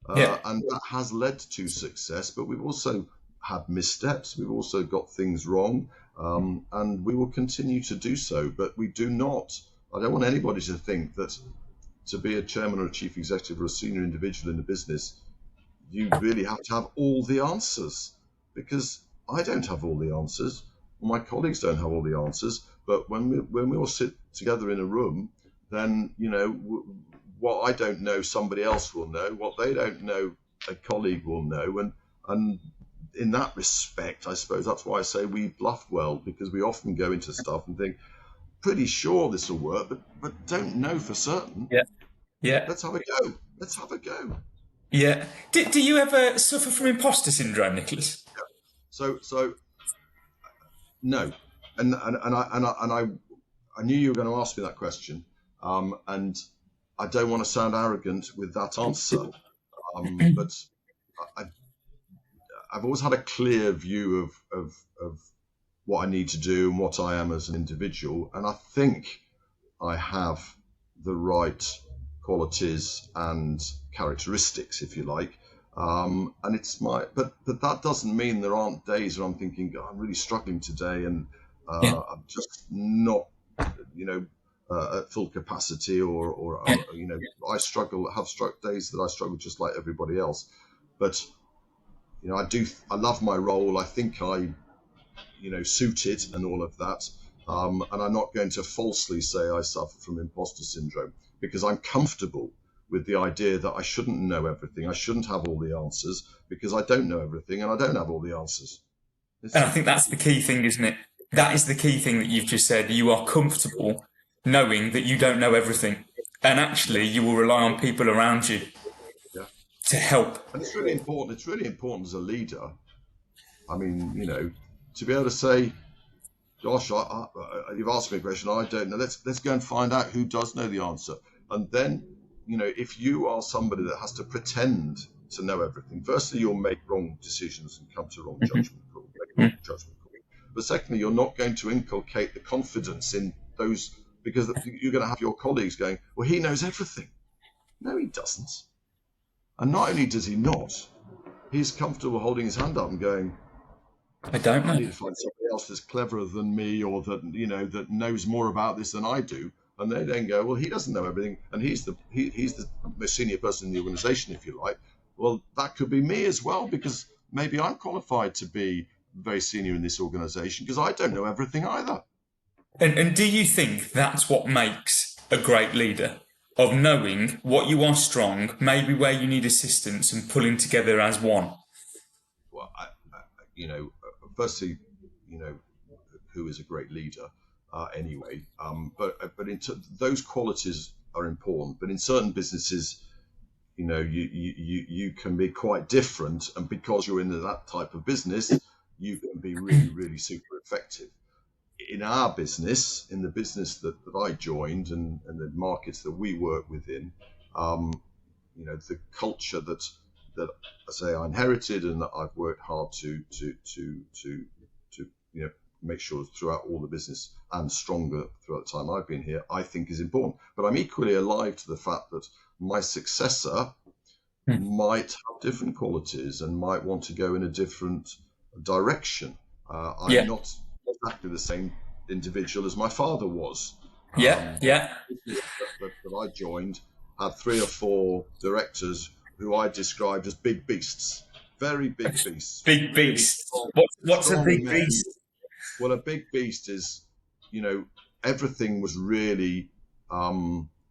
And that has led to success, but we've also had missteps. We've also got things wrong, and we will continue to do so. But we do not, I don't want anybody to think that to be a chairman or a chief executive or a senior individual in the business, you really have to have all the answers, because I don't have all the answers. My colleagues don't have all the answers. But when we all sit together in a room, then, what I don't know, somebody else will know. What they don't know, a colleague will know. And in that respect, I suppose that's why I say we bluff well, because we often go into stuff and think, pretty sure this will work, but don't know for certain. Yeah. Let's have a go. Yeah. Do you ever suffer from imposter syndrome, Nicholas? So no, and I knew you were going to ask me that question, and I don't want to sound arrogant with that answer, but I've always had a clear view of what I need to do and what I am as an individual, and I think I have the right qualities and characteristics, if you like. And it's but that doesn't mean there aren't days where I'm thinking, God, I'm really struggling today, and I'm just not, at full capacity, or I have days that I struggle just like everybody else. But I love my role. I think I suit it and all of that. And I'm not going to falsely say I suffer from imposter syndrome, because I'm comfortable with the idea that I shouldn't know everything. I shouldn't have all the answers, because I don't know everything and I don't have all the answers. And I think that's the key thing, isn't it? That is the key thing that you've just said. You are comfortable knowing that you don't know everything. And actually, you will rely on people around you to help. And it's really important. It's really important as a leader. I mean, to be able to say, gosh, you've asked me a question, I don't know. Let's go and find out who does know the answer. And then, if you are somebody that has to pretend to know everything, firstly, you'll make wrong decisions and come to wrong judgment call. But secondly, you're not going to inculcate the confidence in those, because you're going to have your colleagues going, well, he knows everything. No, he doesn't. And not only does he not, he's comfortable holding his hand up and going, I don't know. I need to find somebody else that's cleverer than me, or that that knows more about this than I do. And they then go, well, he doesn't know everything, and he's the most senior person in the organisation, if you like. Well, that could be me as well, because maybe I'm qualified to be very senior in this organisation, because I don't know everything either. And do you think that's what makes a great leader? Of knowing what you are strong, maybe where you need assistance, and pulling together as one? Well, firstly, who is a great leader anyway. But those qualities are important. But in certain businesses, you can be quite different, and because you're in that type of business, you can be really, really super effective. In our business, in the business that I joined, and the markets that we work within, the culture that I say I inherited and that I've worked hard to make sure throughout all the business, and stronger throughout the time I've been here, I think is important. But I'm equally alive to the fact that my successor might have different qualities and might want to go in a different direction. I'm not exactly the same individual as my father was. That I joined had 3 or 4 directors who I described as big beasts, very big beasts. Big beasts. What's a big beast? Well, a big beast is, everything was really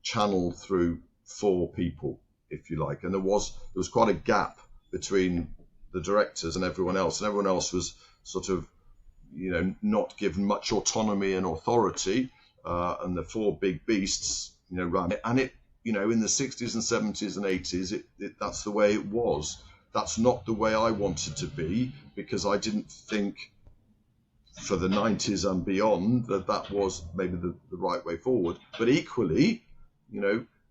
channeled through 4 people, if you like, and there was quite a gap between the directors and everyone else, was sort of, not given much autonomy and authority, and the 4 big beasts, ran it. And it, in the 60s and 70s and 80s, that's the way it was. That's not the way I wanted to be, because I didn't think for the 90s and beyond, that was maybe the right way forward. But equally,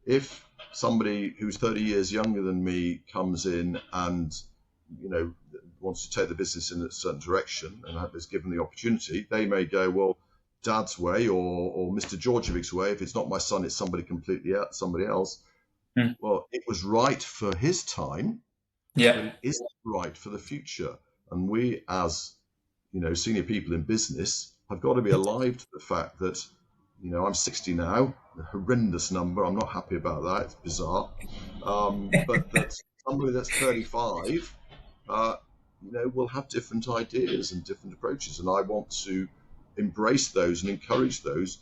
if somebody who's 30 years younger than me comes in and, wants to take the business in a certain direction and is given the opportunity, they may go, well, Dad's way or Mr. Georgevic's way, if it's not my son, it's somebody else. Well, it was right for his time, but it isn't right for the future. And we, as senior people in business, have got to be alive to the fact that, I'm 60 now, a horrendous number. I'm not happy about that. It's bizarre. But that somebody that's 35, will have different ideas and different approaches. And I want to embrace those and encourage those,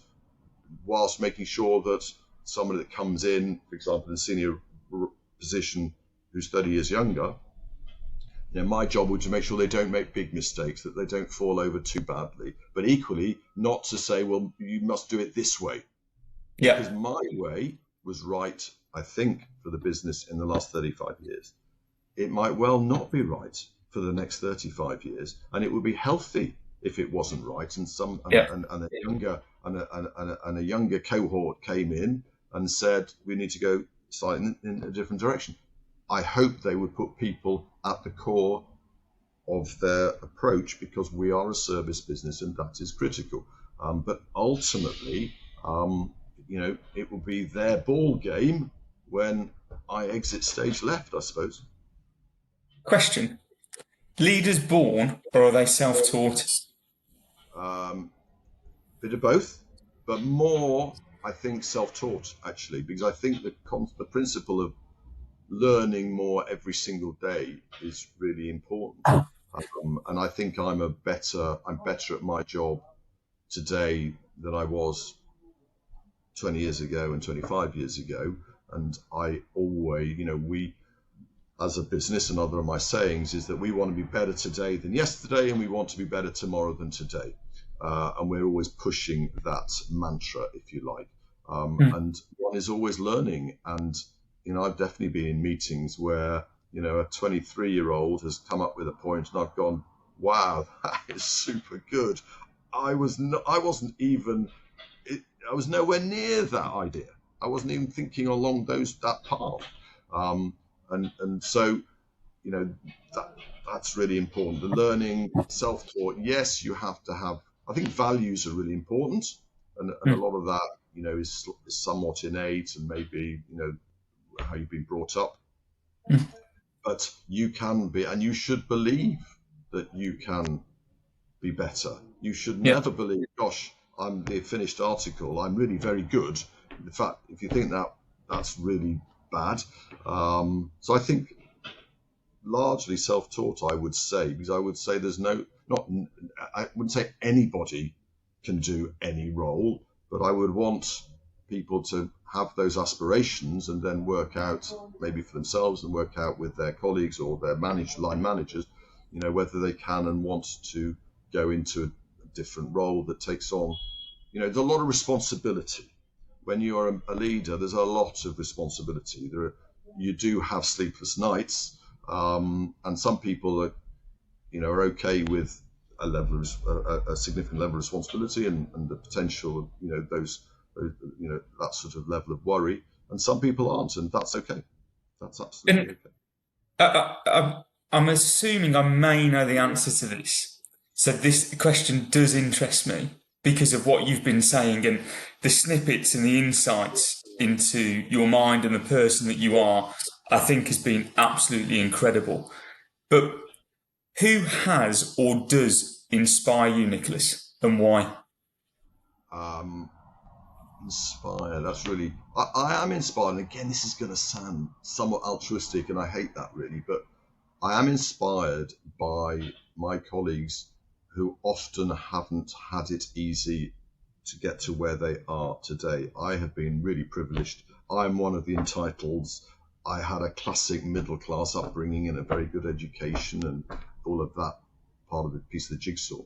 whilst making sure that somebody that comes in, for example, in a senior position who's 30 years younger, my job would to make sure they don't make big mistakes, that they don't fall over too badly, but equally not to say, well, you must do it this way. Yeah. Because my way was right, I think, for the business in the last 35 years. It might well not be right for the next 35 years, and it would be healthy if it wasn't right. And a younger cohort came in and said, we need to go slightly in a different direction. I hope they would put people at the core of their approach, because we are a service business and that is critical. But ultimately, it will be their ball game when I exit stage left, I suppose. Question. Leaders born, or are they self-taught? Bit of both, but more, I think, self-taught, actually, because I think the principle of learning more every single day is really important. And I think I'm better at my job today than I was 20 years ago and 25 years ago. And I always, we as a business, another of my sayings is that we want to be better today than yesterday, and we want to be better tomorrow than today. And we're always pushing that mantra, if you like. And one is always learning. And I've definitely been in meetings where, a 23-year-old has come up with a point and I've gone, wow, that is super good. I was nowhere near that idea. I wasn't even thinking along that path. And so, that's really important. The learning, self-taught, yes, you have to have, I think values are really important. And a lot of that, is somewhat innate and maybe, how you've been brought up. But you can be, and you should believe that you can be better. You should never believe, gosh, I'm the finished article, I'm really very good. In fact, if you think that's really bad. So I think largely self-taught, I would say, because I would say I wouldn't say anybody can do any role, but I would want people to have those aspirations and then work out maybe for themselves and work out with their colleagues or their line managers, whether they can and want to go into a different role that takes on, there's a lot of responsibility. When you are a leader, there's a lot of responsibility. You do have sleepless nights, and some people are okay with a significant level of responsibility and the potential of that sort of level of worry, and some people aren't, and that's okay. That's absolutely okay. I'm assuming I may know the answer to this, so this question does interest me because of what you've been saying and the snippets and the insights into your mind and the person that you are. I think has been absolutely incredible. But who has or does inspire you, Nicholas, and why? Inspire, that's really, I am inspired. And again, this is going to sound somewhat altruistic, and I hate that really, but I am inspired by my colleagues who often haven't had it easy to get to where they are today. I have been really privileged. I'm one of the entitles. I had a classic middle class upbringing and a very good education and all of that part of the piece of the jigsaw.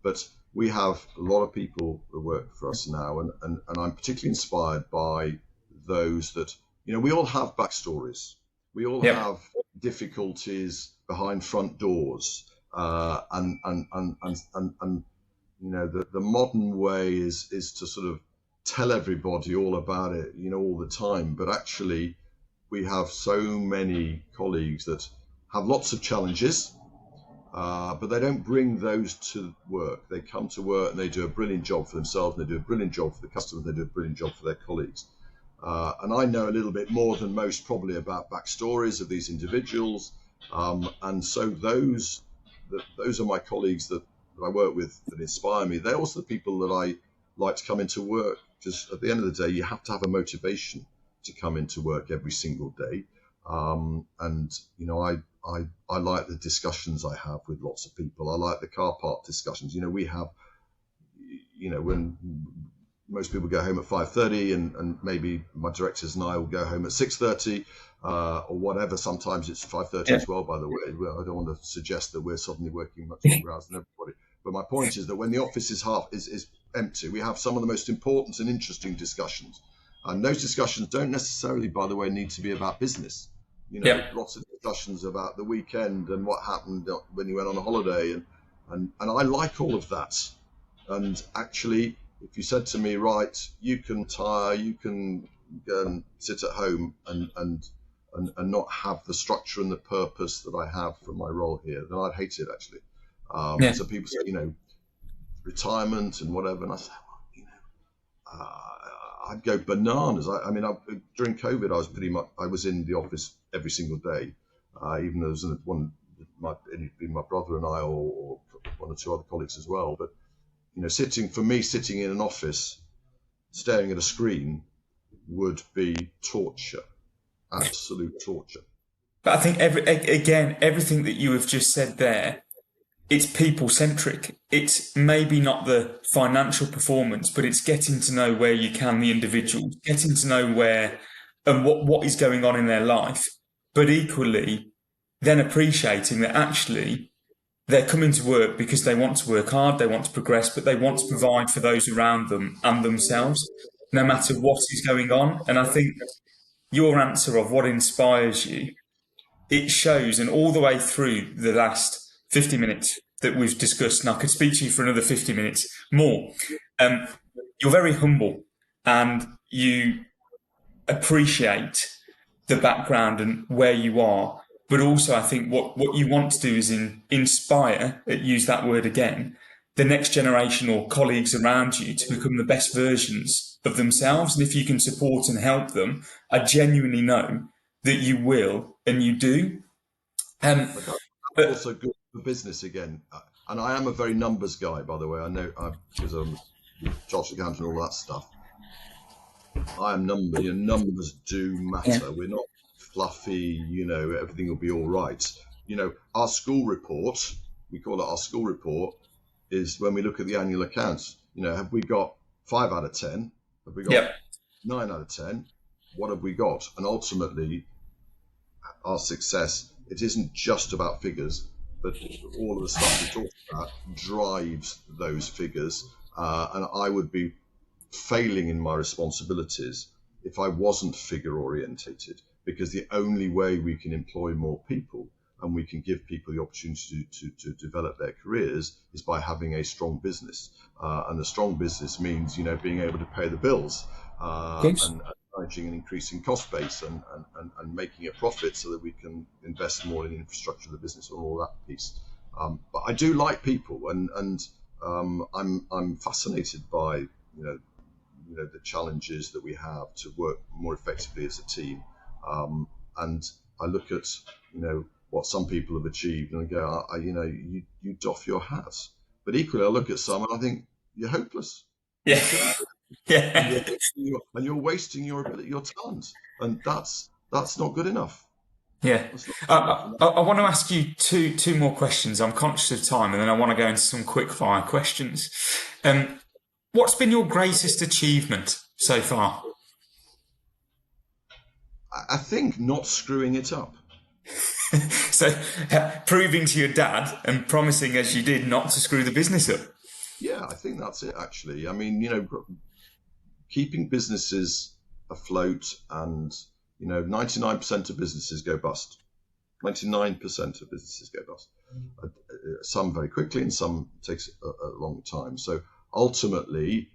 But we have a lot of people that work for us now, and I'm particularly inspired by those that, we all have backstories. We all have difficulties behind front doors. And you know, the modern way is to sort of tell everybody all about it, you know, all the time. But actually, we have so many colleagues that have lots of challenges, but they don't bring those to work. They come to work and they do a brilliant job for themselves, and they do a brilliant job for the customer, and they do a brilliant job for their colleagues. And I know a little bit more than most probably about backstories of these individuals. And so those are my colleagues that I work with that inspire me. They're also the people that I like to come into work, because at the end of the day, you have to have a motivation to come into work every single day. And, you know, I like the discussions I have with lots of people. I like the car park discussions. You know, we have, you know, when most people go home at 5:30 and maybe my directors and I will go home at 6:30 or whatever. Sometimes it's 5:30 as well, by the way. I don't want to suggest that we're suddenly working much longer hours than everybody. But my point is that when the office is empty, we have some of the most important and interesting discussions. And those discussions don't necessarily, by the way, need to be about business. You know, lots of discussions about the weekend and what happened when you went on a holiday. And I like all of that. And actually, if you said to me, right, you can retire, you can go and sit at home and not have the structure and the purpose that I have from my role here, then I'd hate it, actually. So people say, you know, retirement and whatever, and I say, well, you know, I'd go bananas. I mean, during COVID, I was in the office every single day, even though there was it'd be my brother and I, or one or two other colleagues as well. But you know, sitting in an office, staring at a screen, would be torture, absolute torture. But I think everything that you have just said there, it's people centric. It's maybe not the financial performance, but it's getting to know where you can the individuals, getting to know where and what is going on in their life, but equally then appreciating that actually they're coming to work because they want to work hard, they want to progress, but they want to provide for those around them and themselves, no matter what is going on. And I think your answer of what inspires you, it shows, and all the way through the last 50 minutes that we've discussed, and I could speak to you for another 50 minutes more, you're very humble and you appreciate the background and where you are. But also I think what you want to do is inspire, use that word again, the next generation or colleagues around you to become the best versions of themselves. And if you can support and help them, I genuinely know that you will and you do. But also good for business again. And I am a very numbers guy, by the way. I know because I'm chartered accountant and all that stuff. I am numbers. You know, numbers do matter. Yeah. We're not fluffy, you know, everything will be all right. You know, our school report, we call it our school report, is when we look at the annual accounts, you know, have we got 5 out of 10? Have we got 9 out of 10? What have we got? And ultimately, our success, it isn't just about figures, but all of the stuff we talked about drives those figures. And I would be failing in my responsibilities if I wasn't figure orientated, because the only way we can employ more people and we can give people the opportunity to develop their careers is by having a strong business. And a strong business means, you know, being able to pay the bills and managing an increasing cost base and making a profit so that we can invest more in infrastructure of the business and all that piece. But I do like people, and I'm fascinated by, you know, the challenges that we have to work more effectively as a team. And I look at, you know, what some people have achieved and I go, you know, you doff your hat. But equally, I look at some and I think, you're hopeless. Yeah. Yeah. And you're wasting your ability, your talent. And that's not good enough. Yeah. I want to ask you two more questions. I'm conscious of time, and then I want to go into some quick fire questions. What's been your greatest achievement so far? I think not screwing it up. So proving to your dad and promising, as you did, not to screw the business up. Yeah, I think that's it, actually. I mean, you know, keeping businesses afloat, and, you know, 99% of businesses go bust. 99% of businesses go bust. Some very quickly, and some takes a long time. So ultimately,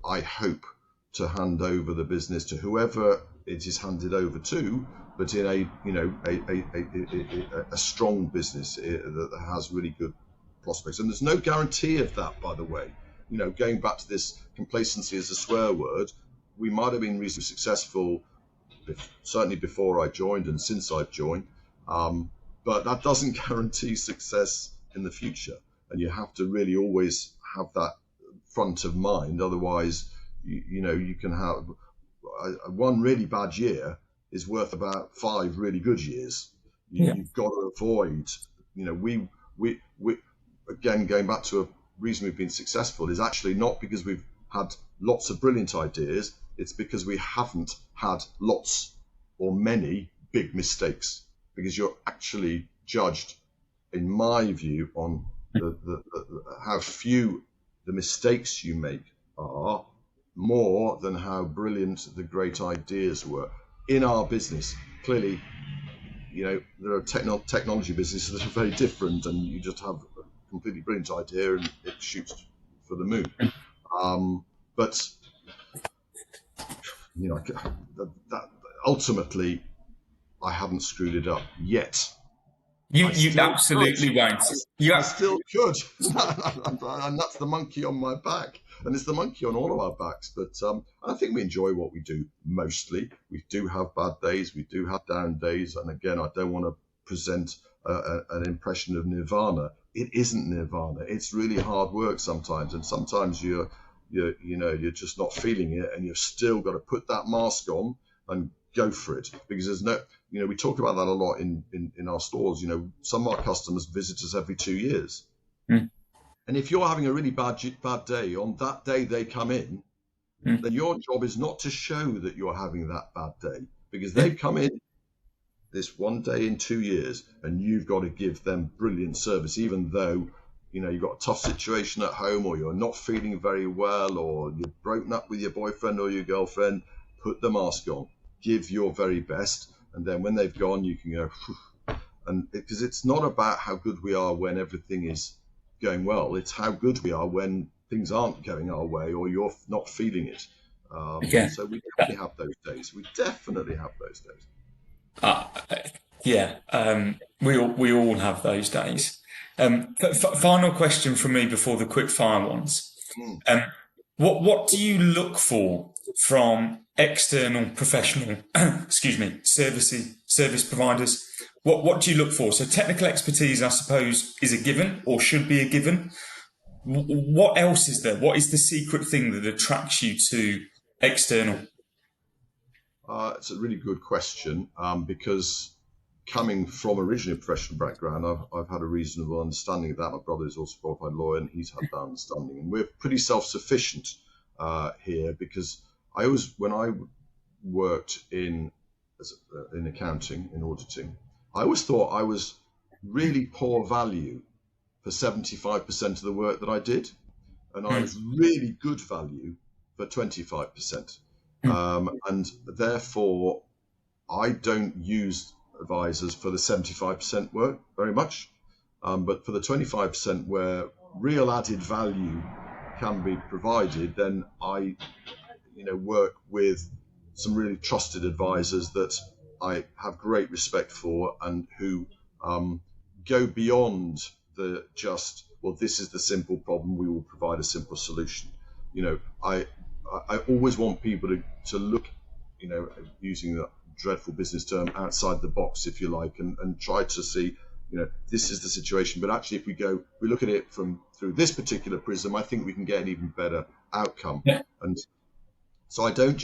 I hope to hand over the business to whoever it is handed over to, but in a strong business that has really good prospects. And there's no guarantee of that, by the way. Going back to this complacency as a swear word, we might have been reasonably successful, certainly before I joined and since I've joined, but that doesn't guarantee success in the future. And you have to really always have that front of mind. Otherwise, you can have one really bad year is worth about 5 really good years. You've got to avoid, we again, going back to a reason we've been successful is actually not because we've had lots of brilliant ideas. It's because we haven't had lots or many big mistakes, because you're actually judged, in my view, on how few the mistakes you make are, more than how brilliant the great ideas were. In our business, clearly, there are technology businesses that are very different, and you just have a completely brilliant idea and it shoots for the moon. But that ultimately, I haven't screwed it up yet. You absolutely won't. I still could, and that's the monkey on my back, and it's the monkey on all of our backs. But I think we enjoy what we do mostly. We do have bad days, we do have down days, and again, I don't want to present an impression of nirvana. It isn't nirvana. It's really hard work sometimes, and sometimes you're just not feeling it, and you've still got to put that mask on and go for it, because there's no, we talk about that a lot in our stores. Some of our customers visit us every 2 years. And if you're having a really bad day, on that day they come in, then your job is not to show that you're having that bad day, because they've come in this one day in 2 years, and you've got to give them brilliant service, even though you've got a tough situation at home, or you're not feeling very well, or you've broken up with your boyfriend or your girlfriend. Put the mask on, give your very best, and then when they've gone, you can go, and because it's not about how good we are when everything is going well, it's how good we are when things aren't going our way, or you're not feeling it. So we definitely have those days. We all have those days. Final question from me before the quick fire ones. What do you look for from external professional, service providers? What do you look for? So technical expertise, I suppose, is a given, or should be a given. What else is there? What is the secret thing that attracts you to external? It's a really good question, because coming from originally a professional background, I've had a reasonable understanding of that. My brother is also a qualified lawyer, and he's had that understanding. And we're pretty self-sufficient here, because when I worked in accounting, in auditing, I always thought I was really poor value for 75% of the work that I did, and I was really good value for 25%. And therefore, I don't use advisors for the 75% work very much, but for the 25% where real added value can be provided, then I work with some really trusted advisors that I have great respect for, and who go beyond the just, well, this is the simple problem, we will provide a simple solution. I always want people to look, using that dreadful business term, outside the box, if you like, and try to see, this is the situation. But actually, if we look at it through this particular prism, I think we can get an even better outcome. Yeah. And so I don't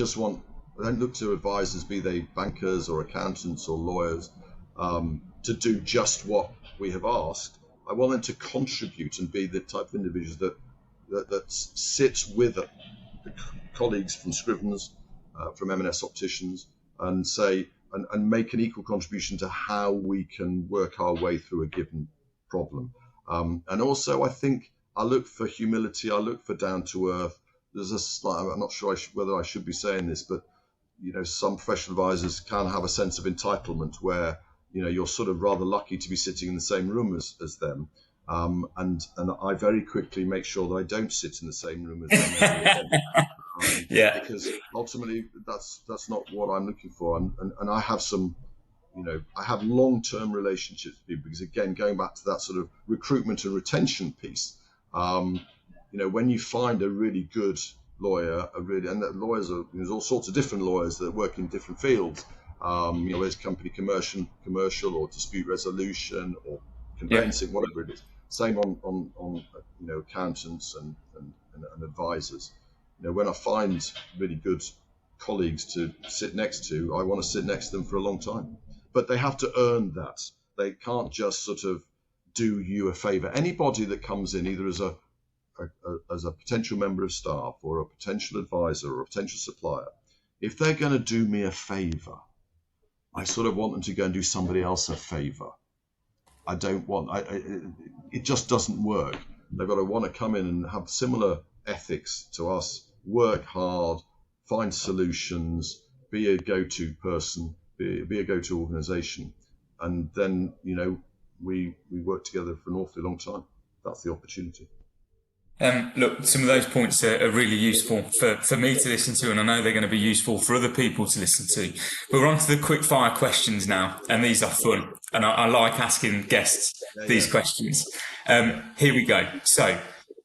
look to advisors, be they bankers or accountants or lawyers, to do just what we have asked. I want them to contribute and be the type of individuals that sits with the colleagues from Scrivens, from M&S Opticians, and say, and make an equal contribution to how we can work our way through a given problem. And also, I think I look for humility, I look for down to earth. I'm not sure whether I should be saying this, but some professional advisors can have a sense of entitlement where, you're sort of rather lucky to be sitting in the same room as them. And I very quickly make sure that I don't sit in the same room as them. Yeah. Because ultimately that's not what I'm looking for. And I have some, I have long-term relationships with people, because again, going back to that sort of recruitment and retention piece, when you find a really good lawyer, and that lawyers there's all sorts of different lawyers that work in different fields. There's company commercial or dispute resolution or conveyancing, whatever it is. Same on accountants and advisors. When I find really good colleagues to sit next to, I want to sit next to them for a long time. But they have to earn that. They can't just sort of do you a favour. Anybody that comes in, either as a potential member of staff or a potential advisor or a potential supplier, if they're going to do me a favour, I sort of want them to go and do somebody else a favour. I don't want, it just doesn't work. They've got to want to come in and have similar ethics to us, work hard, find solutions, be a go-to person, be a go-to organisation. And then, we work together for an awfully long time. That's the opportunity. Look, some of those points are really useful for me to listen to, and I know they're going to be useful for other people to listen to. But we're on to the quick fire questions now, and these are fun. And I like asking guests these questions. Here we go. So,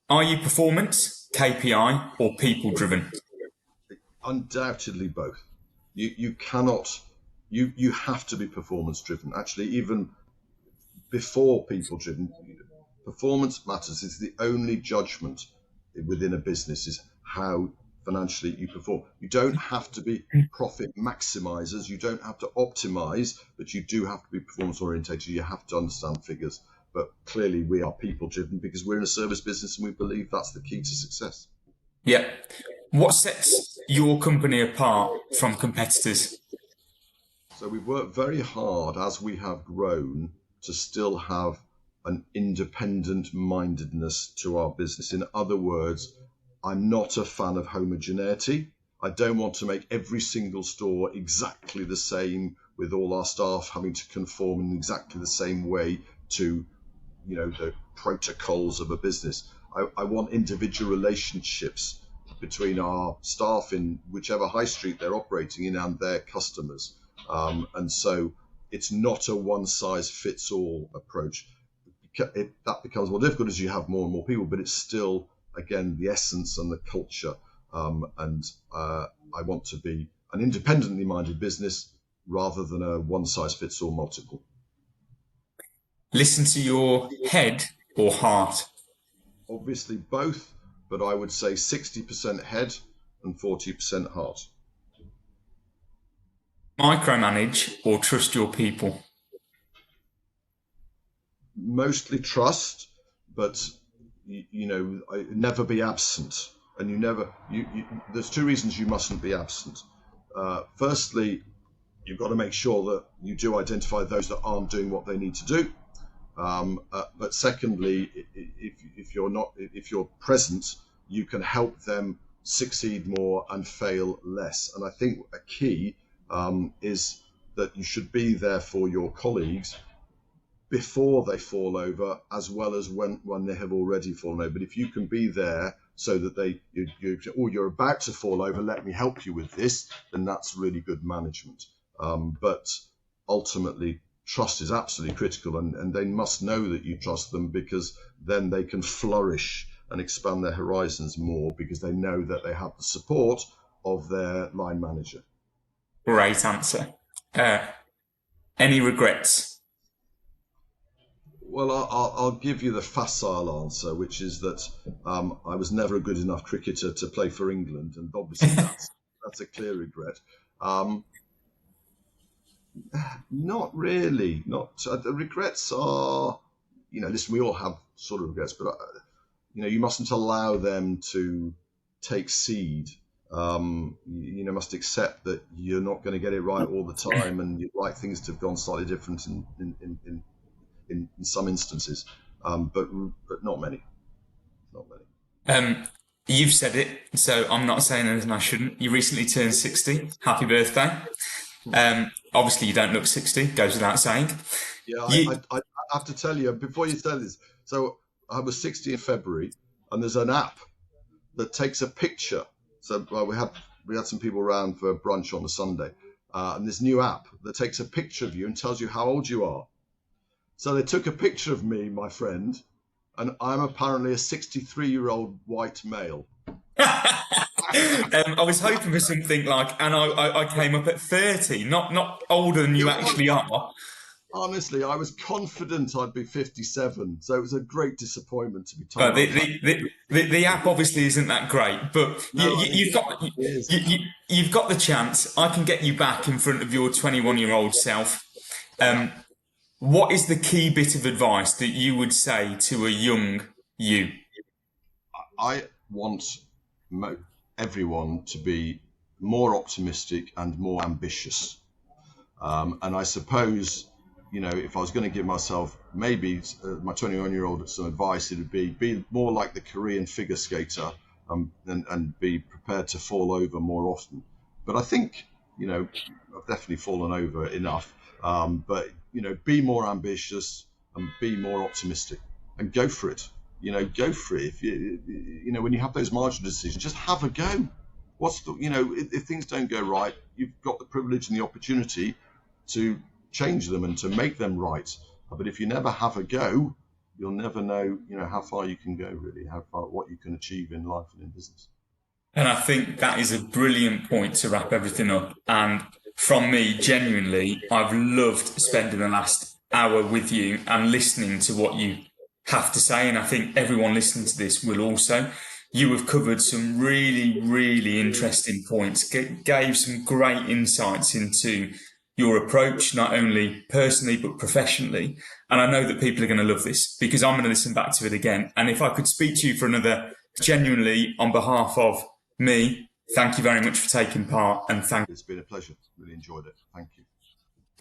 are you performance, KPI, or people driven? Undoubtedly both. You cannot, you have to be performance driven. Actually, even before people driven, performance matters. It's the only judgment within a business is how financially you perform. You don't have to be profit maximizers. You don't have to optimize, but you do have to be performance orientated. You have to understand figures. But clearly we are people driven because we're in a service business and we believe that's the key to success. Yeah. What sets your company apart from competitors? So we've worked very hard as we have grown to still have an independent mindedness to our business. In other words, I'm not a fan of homogeneity. I don't want to make every single store exactly the same, with all our staff having to conform in exactly the same way to, the protocols of a business. I want individual relationships between our staff in whichever high street they're operating in and their customers. And so it's not a one-size-fits-all approach. That becomes more difficult as you have more and more people, but it's still, again, the essence and the culture. And I want to be an independently minded business rather than a one-size-fits-all multiple. Listen to your head or heart? Obviously both, but I would say 60% head and 40% heart. Micromanage or trust your people? Mostly trust, but never be absent. And there's two reasons you mustn't be absent. Firstly, you've got to make sure that you do identify those that aren't doing what they need to do. But secondly, if you're present, you can help them succeed more and fail less. And I think a key is that you should be there for your colleagues before they fall over, as well as when they have already fallen over. But if you can be there so that you're about to fall over, let me help you with this, then that's really good management. But ultimately, trust is absolutely critical, and they must know that you trust them, because then they can flourish and expand their horizons more, because they know that they have the support of their line manager. Great answer. Any regrets? Well, I'll give you the facile answer, which is that I was never a good enough cricketer to play for England, and obviously that's a clear regret. Not really. The regrets are, listen, we all have sort of regrets, but you mustn't allow them to take seed. You must accept that you're not going to get it right all the time, and you'd like things to have gone slightly different in some instances, but not many. Not many. You've said it, so I'm not saying anything I shouldn't. You recently turned 60. Happy birthday. Obviously, you don't look 60, goes without saying. Yeah, You, I have to tell you before you say this. So I was 60 in February, and there's an app that takes a picture. So we had some people around for brunch on a Sunday, and this new app that takes a picture of you and tells you how old you are. So they took a picture of me, my friend, and I'm apparently a 63-year-old white male. I was hoping for something like, and I came up at 30, not older than you actually are. Honestly, I was confident I'd be 57, so it was a great disappointment to be But told I was. the app obviously isn't that great. But No, you've got the chance. I can get you back in front of your 21-year-old self. What is the key bit of advice that you would say to a young you? I want everyone to be more optimistic and more ambitious. And I suppose, if I was going to give myself maybe my 21-year-old some advice, it would be more like the Korean figure skater, and be prepared to fall over more often. But I think, I've definitely fallen over enough. But, be more ambitious and be more optimistic and go for it. Go for it. If when you have those marginal decisions, just have a go. If things don't go right, you've got the privilege and the opportunity to change them and to make them right. But if you never have a go, you'll never know, how far you can go, really, what you can achieve in life and in business. And I think that is a brilliant point to wrap everything up. And from me, genuinely, I've loved spending the last hour with you and listening to what you have to say. And I think everyone listening to this will also. You have covered some really, really interesting points, gave some great insights into your approach, not only personally, but professionally. And I know that people are going to love this because I'm going to listen back to it again. And if I could speak to you for another, genuinely, on behalf of me, thank you very much for taking part, and thank you. It's been a pleasure. Really enjoyed it. Thank you.